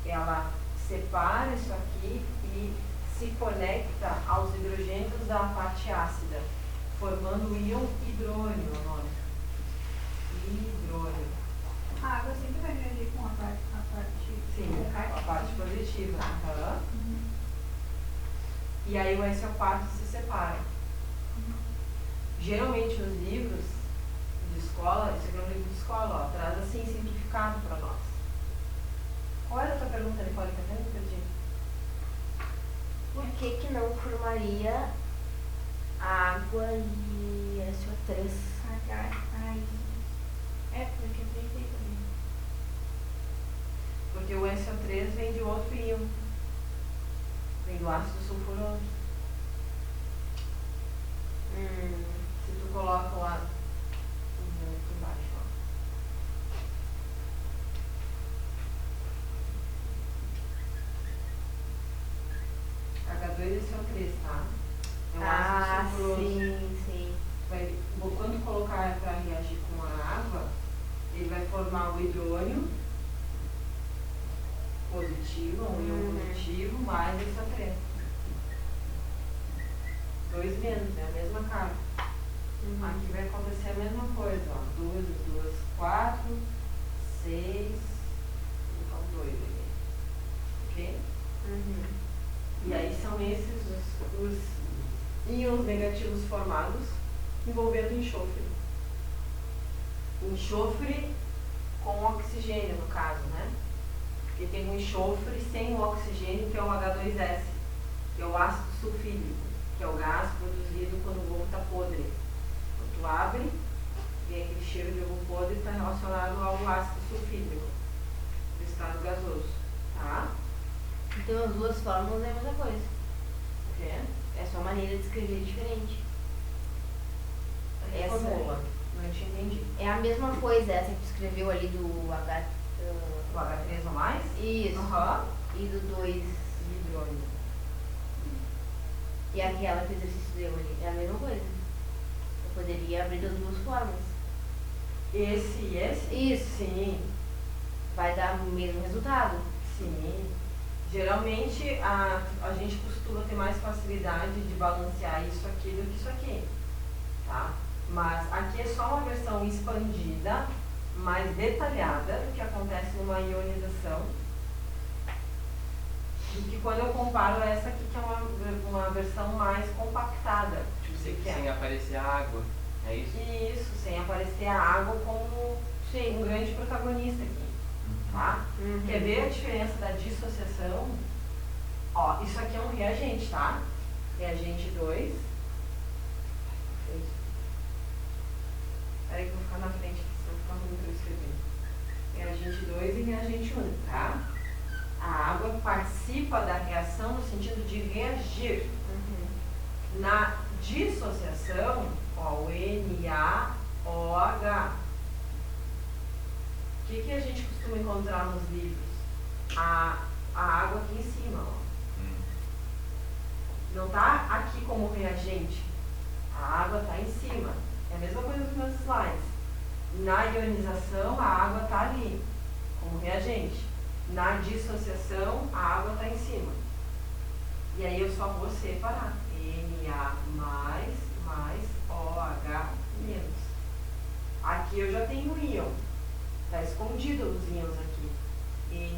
ela separa isso aqui e se conecta aos hidrogênios da parte ácida, formando o íon hidrônio, o nome. Hidrônio. A água sempre vai reagir com a parte Sim, a parte positiva. Aham. E aí o SO4 se separa. Geralmente nos livros de escola, isso aqui é um livro de escola, ó, traz assim simplificado para nós. Qual era a tua pergunta, Nicole? Tá vendo que eu perdi? Por que não formaria água e SO3? É, porque eu pensei também. Porque o SO3 vem de outro íon. Vem do ácido sulfuroso. Se tu coloca lá aqui embaixo, ó. H2SO3, tá? É um ácido sulfuroso. sim. Quando tu colocar para reagir com a água, ele vai formar o hidrônio positivo, um íon positivo, mais SO3. 2 menos, é a mesma carga. Aqui vai acontecer a mesma coisa, ó. 2, 4, 6, vou 2 aqui. Ok? E aí são esses os íons negativos formados envolvendo enxofre. Enxofre com oxigênio, no caso, né? Porque tem um enxofre sem o oxigênio, que é o H2S, que é o ácido sulfídrico, que é o gás produzido quando o ovo está podre. Quando tu abre, vem aquele cheiro de ovo podre, está relacionado ao ácido sulfídrico, do estado gasoso, tá? Então as duas fórmulas é a mesma coisa. O quê? É só maneira de escrever diferente. Essa Reformula. Não te entendi. é a mesma coisa, essa que tu escreveu ali do H. O H3 ou mais? Isso. Aham. E do 2. Hidrônio. E aquela que o exercício deu ali. É a mesma coisa. Eu poderia abrir das duas formas. Esse e esse? Isso. Sim. Vai dar o mesmo resultado. Sim. Geralmente a gente costuma ter mais facilidade de balancear isso aqui do que isso aqui. Tá? Mas aqui é só uma versão expandida, mais detalhada do que acontece numa ionização, do que quando eu comparo essa aqui, que é uma versão mais compactada. Tipo, que sem aparecer a água, é isso? Isso, sem aparecer a água como um grande protagonista aqui. Tá? Quer ver a diferença da dissociação? Ó, isso aqui é um reagente, tá? Reagente 2. Peraí que eu vou ficar na frente aqui, senão fica ruim pra eu escrever. Reagente 2 e reagente 1, tá? A água participa da reação no sentido de reagir. Na dissociação, ó, o NaOH. O que a gente costuma encontrar nos livros? A água aqui em cima, ó. Não tá aqui como reagente. A água tá em cima. É a mesma coisa dos meus slides. Na ionização, a água tá ali, como reagente. Na dissociação, a água tá em cima. E aí eu só vou separar. Na mais OH menos. Aqui eu já tenho o íon. Está escondido os íons aqui.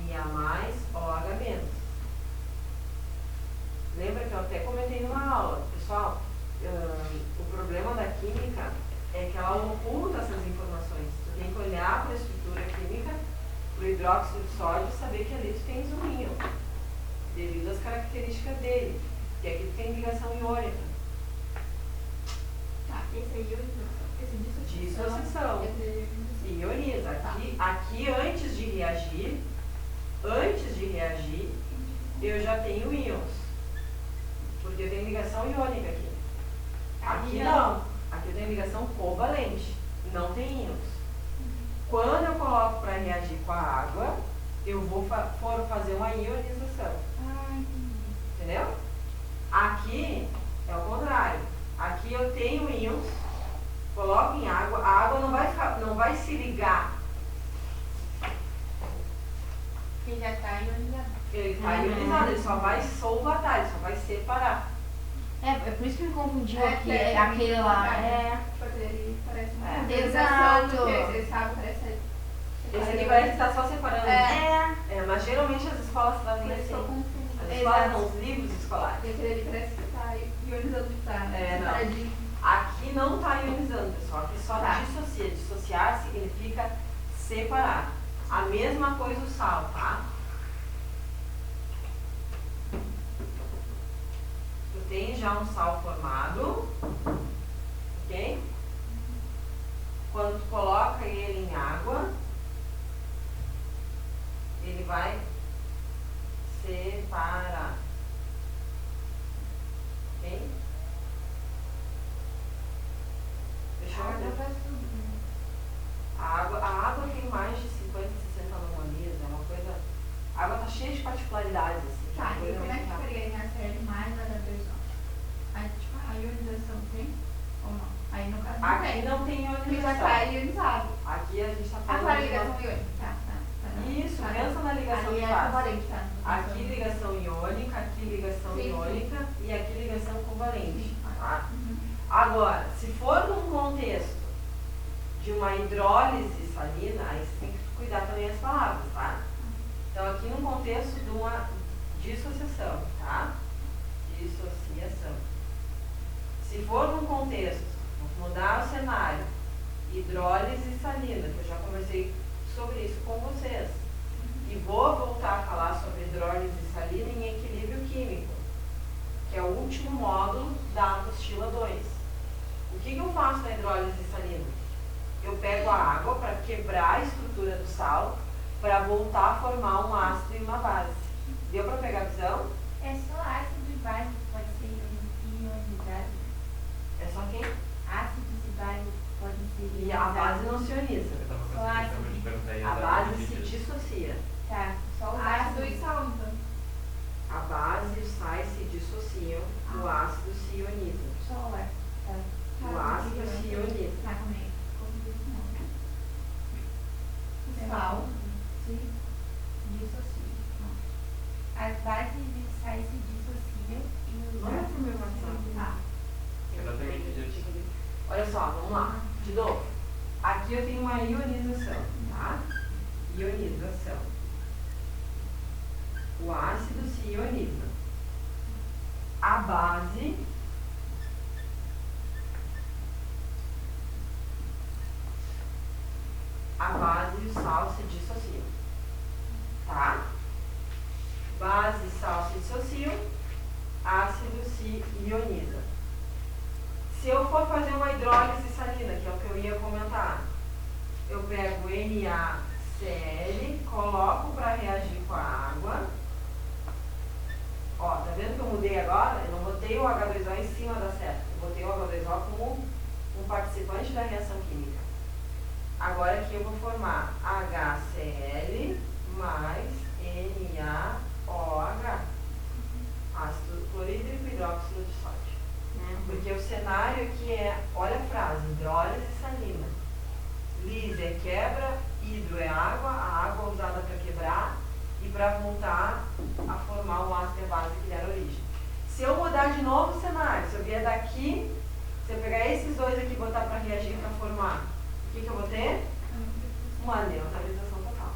Na mais OH menos. Lembra que eu até comentei numa aula, pessoal, o problema da química é que ela oculta essas informações. Tu tem que olhar para a estrutura química, para o hidróxido de sódio e saber que ali tu tens um íon, devido às características dele, que aqui tu tem ligação iônica. Tá, esse aí eu esse Dissociação. Ioniza. Aqui antes de reagir, eu já tenho íons. Porque eu tenho ligação iônica aqui. Aqui não. Aqui eu tenho ligação covalente. Não tem íons. Quando eu coloco para reagir com a água, eu vou fazer uma ionização. Entendeu? Aqui é o contrário. Aqui eu tenho íons coloca em água, a água não vai se ligar. Que já tá ionizado. Ele está ionizado, ele só vai solvatar, ele só vai separar. É por isso que me confundiu aqui, é, aquele lá. Porque ele parece É. uma Exato. Esse sabe, parece. Esse aqui parece que está só separando. É. Mas geralmente as escolas trazem Por isso que eu assim. confundo. As escolas não, os livros escolares. Esse ali parece que tá ionizando de tá. Não. Separadinho. Aqui não está ionizando, pessoal. Aqui só Tá. dissocia. Dissociar significa separar. A mesma coisa o sal, tá? Tu tem já um sal formado, ok? Quando tu coloca ele em água, ele vai separar, ok? Fechou? A água tem mais de 50, 60 anomalias, é uma coisa... A água tá cheia de particularidades, assim. Tá, uma e coisa como é que muito ficaria em ACL mais H2O? Aí, tipo, a ionização tem ou não? Aí no caso não Aqui tem. não tem Porque já tá ionização. ionizado. Aqui a gente tá Ah, falando... claro, de uma- ligação iônica. Tá. Isso, Tá. pensa na ligação Ali que é faz. covalente, tá? Aqui ligação iônica, aqui ligação Sim. iônica e aqui ligação covalente. Tá? Uhum. Agora, se for num contexto de uma hidrólise salina, aí você tem que cuidar também as palavras, tá? Então aqui num contexto de uma dissociação, tá? Dissociação. Se for num contexto, vou mudar o cenário, hidrólise salina, que eu já conversei sobre isso com vocês. E vou voltar a falar sobre hidrólise salina em equilíbrio químico, que é o último módulo da apostila 2. O que eu faço na hidrólise salina? Eu pego a água para quebrar a estrutura do sal, para voltar a formar um ácido e uma base. Deu para pegar a visão? É só ácido e base que pode ser ionizado. É só quem? Ácidos e base podem ser E a base não se ioniza. Eu tava com Só essa ácido. questão de perguntar aí A da base se medida. dissocia. Tá, só o ácido e sal, então. A base e os sais se dissociam, o ácido se ioniza. Só o ácido. Tá. O ácido se ioniza. Tá, calma aí. Confundi isso não. O sal se dissocia. As bases e os sais se dissociam e os Olha ácidos pro meu se WhatsApp. Tá. Exatamente isso. Olha só, vamos lá. De novo. Aqui eu tenho uma ionização, tá? Ionização. O ácido se ioniza. A base e o sal se dissociam. Tá? Base e sal se dissociam, ácido se ioniza. Se eu for fazer uma hidrólise salina, que é o que eu ia comentar, eu pego NaCl, coloco para reagir com a água. Ó, tá vendo que eu mudei agora? Eu não botei o H2O em cima da seta, eu botei o H2O como um participante da reação química. Agora aqui eu vou formar HCl mais NaOH, ácido clorídrico e hidróxido de sódio. Porque o cenário aqui é, olha a frase, hidrólise salina. Lise é quebra, hidro é água, a água é usada para quebrar e para voltar a formar o ácido e a base que deram origem. Se eu mudar de novo o cenário, se eu vier daqui, se eu pegar esses dois aqui e botar para reagir para formar, o que eu vou ter? Uma neutralização total.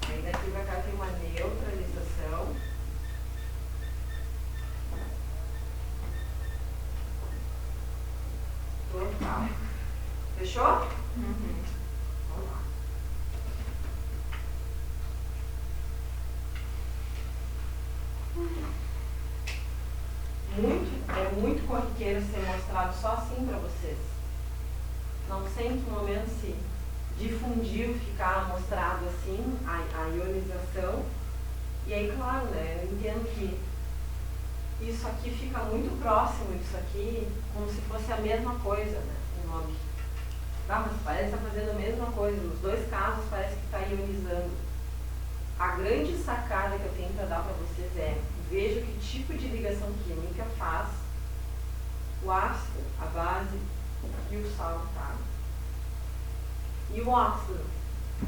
Aí daqui para cá tem uma neutralização. Total. Fechou? Vamos lá. É muito corriqueiro ser mostrado só assim para vocês. Não sei em que momento se difundiu ficar mostrado assim a ionização. E aí, claro, né, eu entendo que isso aqui fica muito próximo disso aqui, como se fosse a mesma coisa, né, o nome. Ah, mas parece estar fazendo a mesma coisa, nos dois casos parece que está ionizando. A grande sacada que eu tenho para dar para vocês é, veja que tipo de ligação química faz o ácido, a base e o sal, tá? E o óxido? O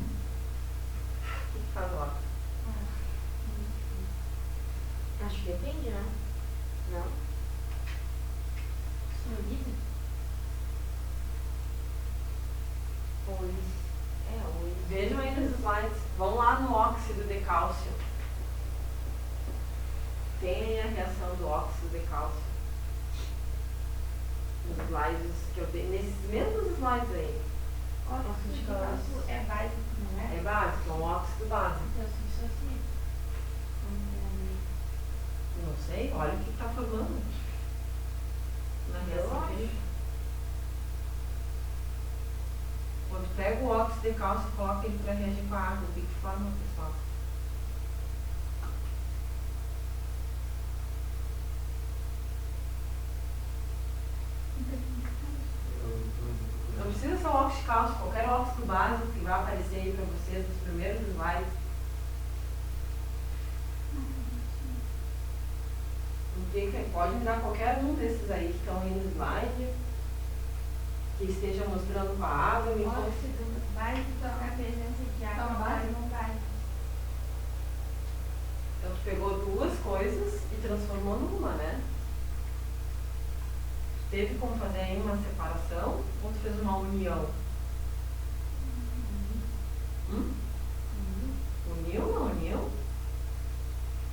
que faz o óxido? Acho que depende, né? Não? Fluorido? Ou Vejam aí nos slides. Vão lá no óxido de cálcio. Tem aí a reação do óxido de cálcio. Nos slides que eu dei, nesses mesmos slides aí. Óxido de cálcio é básico, não é? É básico, é um óxido básico. Então se dissocia. Não sei, olha o que está formando. Na reação química. Quando pega o óxido de cálcio e coloca ele para reagir com a água, o que forma, pessoal? Não precisa ser o óxido de cálcio, qualquer óxido básico que vai aparecer aí para vocês nos primeiros slides. Pode me dar qualquer um desses aí que estão aí no slide, que esteja mostrando com a água. Óxido básico é a presença de água não básica. Então tu pegou duas coisas e transformou numa, né? Teve como fazer aí uma separação ou tu fez uma união? Uniu, não uniu?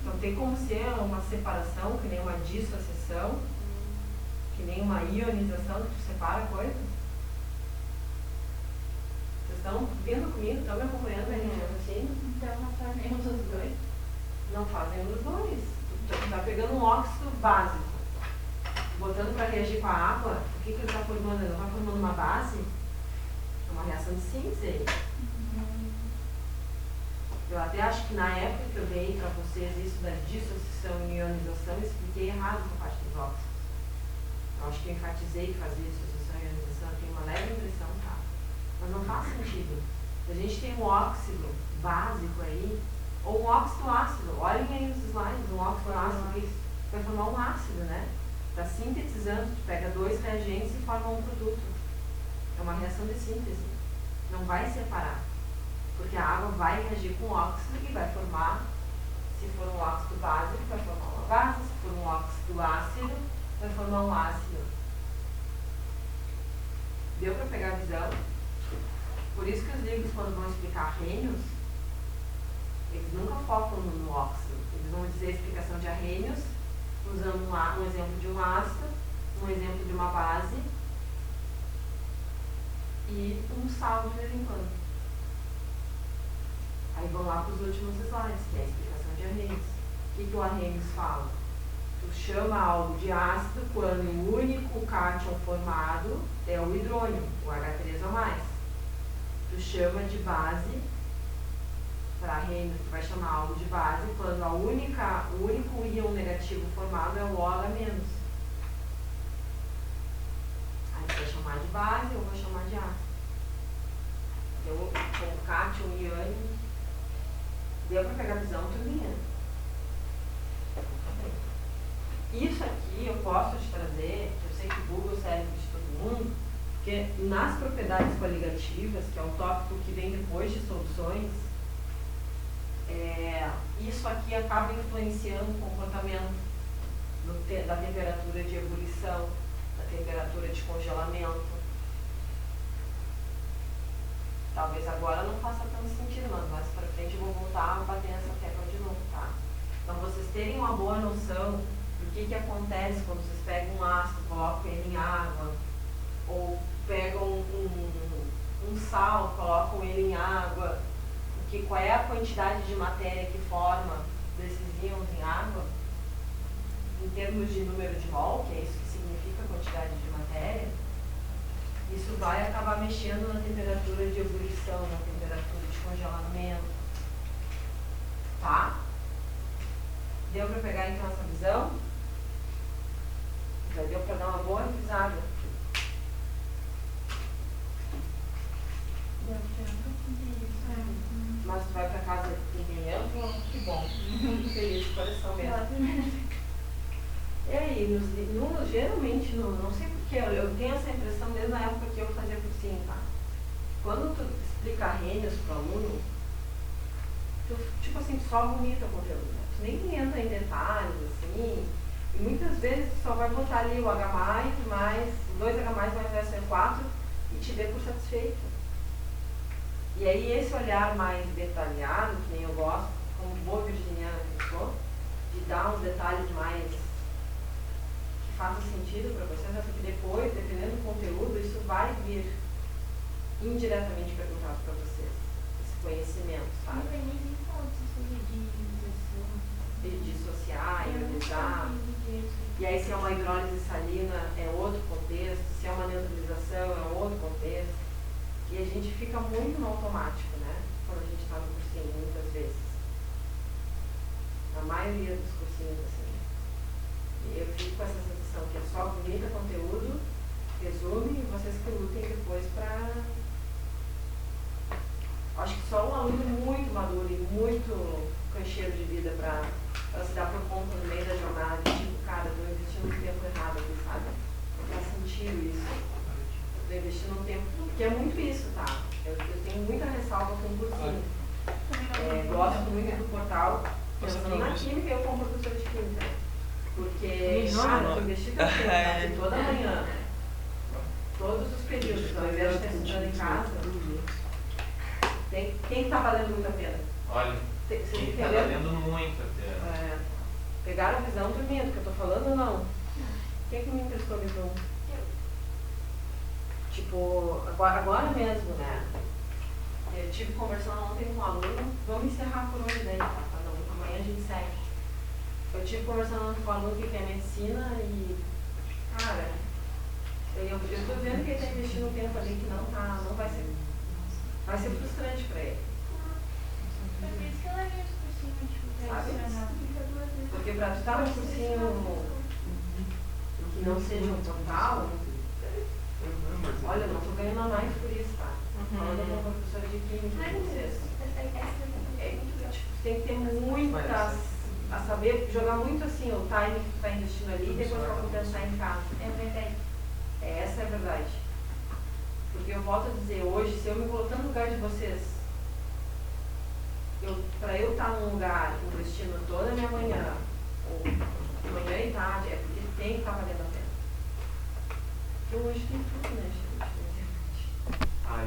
Então tem como ser uma separação, que nem uma dissociação, que nem uma ionização, que tu separa coisas? Vocês estão vindo comigo? Estão me acompanhando na linha de raciocínio? Então nós fazemos os dois. Não fazem os dois. Tu tá pegando um óxido básico, botando para reagir com a água, o que ele está formando? Ele não está formando uma base? É uma reação de síntese aí. Eu até acho que na época que eu dei para vocês isso da dissociação e ionização, eu expliquei errado essa parte dos óxidos. Eu acho que eu enfatizei que fazia dissociação e ionização, eu tenho uma leve impressão, tá? Mas não faz sentido. A gente tem um óxido básico aí, ou um óxido ácido. Olhem aí os slides, um óxido ácido que vai formar um ácido, né? Está sintetizando, tu pega dois reagentes e forma um produto. É uma reação de síntese. Não vai separar. Porque a água vai reagir com o óxido e vai formar, se for um óxido básico, vai formar uma base, se for um óxido ácido, vai formar um ácido. Deu para pegar a visão? Por isso que os livros, quando vão explicar arrênios, eles nunca focam no óxido. Eles vão dizer a explicação de arrênios, usando um exemplo de um ácido, um exemplo de uma base e um sal de vez em quando. Aí vão lá para os últimos slides, que é a explicação de arrênios. O que o arrênios fala? Tu chama algo de ácido quando o único cátion formado é o hidrônio, o H3O+. Tu chama de base, para arrênios tu vai chamar algo de base quando o único íon negativo formado é o OH-. Aí tu vai chamar de base, eu vou chamar de ácido. Eu, com o cátion e ânion, deu para pegar a visão, turminha? Isso aqui eu posso te trazer, eu sei que buga o cérebro de todo mundo, porque nas propriedades coligativas, que é o tópico que vem depois de soluções, isso aqui acaba influenciando o comportamento da temperatura de ebulição, da temperatura de congelamento. Talvez agora não faça tanto sentido, mas mais para frente eu vou voltar a bater nessa tecla de novo, tá? Então, vocês terem uma boa noção do que acontece quando vocês pegam um ácido, colocam ele em água, ou pegam um sal, colocam ele em água, qual é a quantidade de matéria que forma desses íons em água, em termos de número de mol, que é isso que significa a quantidade de matéria. Isso vai acabar mexendo na temperatura de ebulição, na temperatura de congelamento. Tá? Deu para pegar então essa visão? Já deu para dar uma boa revisada? Mas tu vai para casa entendendo? Que bom. Muito feliz de coração mesmo. E aí, geralmente, não sei por porque eu tenho essa impressão desde a época que eu fazia cursinho, tá? Quando tu explica arrênios para o aluno, tu, tipo assim, tu só vomita o conteúdo, né? Tu nem entra em detalhes, assim, e muitas vezes tu só vai botar ali o H+, mais 2H+, mais SO4 e te dê por satisfeito. E aí esse olhar mais detalhado, que nem eu gosto, como boa virginiana que eu sou, de dar uns detalhes mais que façam sentido para vocês, porque depois, dependendo do conteúdo, isso vai vir indiretamente perguntado para vocês, esse conhecimento, sabe? De dissociar, hibridizar. E aí se é uma hidrólise salina é outro contexto, se é uma neutralização é outro contexto. E a gente fica muito no automático, né? Quando a gente está no cursinho, muitas vezes. A maioria dos cursinhos, assim. E eu fico com essa sensação que é só bonita conteúdo, resume, e vocês que lutem depois para... Acho que só um aluno muito maduro e muito cancheiro de vida para se dar por conta no meio da jornada, de tipo, cara, estou investindo um tempo errado aqui, sabe? Não faz sentido isso. Estou investindo um tempo, porque é muito isso, tá? Eu tenho muita ressalva com o cursinho. Gosto muito do portal, pensando na química, eu como professora de química. Porque, cara, eu investi meu tempo, tá? Toda manhã, todos os períodos, ao invés de estar estudando em casa, quem está valendo muito a pena? Olha, quem está valendo muito a pena. Pegaram a visão dormindo, que eu estou falando ou não? Quem que me emprestou a visão? Tipo, agora mesmo, né? Eu tive conversando ontem com um aluno, vamos encerrar por hoje daí, tá? Amanhã a gente segue. Eu tive conversando com um aluno que quer medicina e, cara, eu estou vendo que ele está investindo um tempo ali que não vai ser frustrante para ele. Sabe? Porque para tu estar no cursinho que não seja um portal, olha, eu não estou ganhando a mais por isso, tá? Falando com uma professora de química com vocês. Tem que ter muitas, a saber jogar muito assim o time que tu está investindo ali e depois para compensar em casa. É verdade. Essa é a verdade. Porque eu volto a dizer, hoje, se eu me colocar no lugar de vocês, para eu estar num lugar investindo toda a minha manhã, ou manhã e tarde, é porque tem que estar valendo a pena. Porque hoje tem tudo, né, gente? Ai,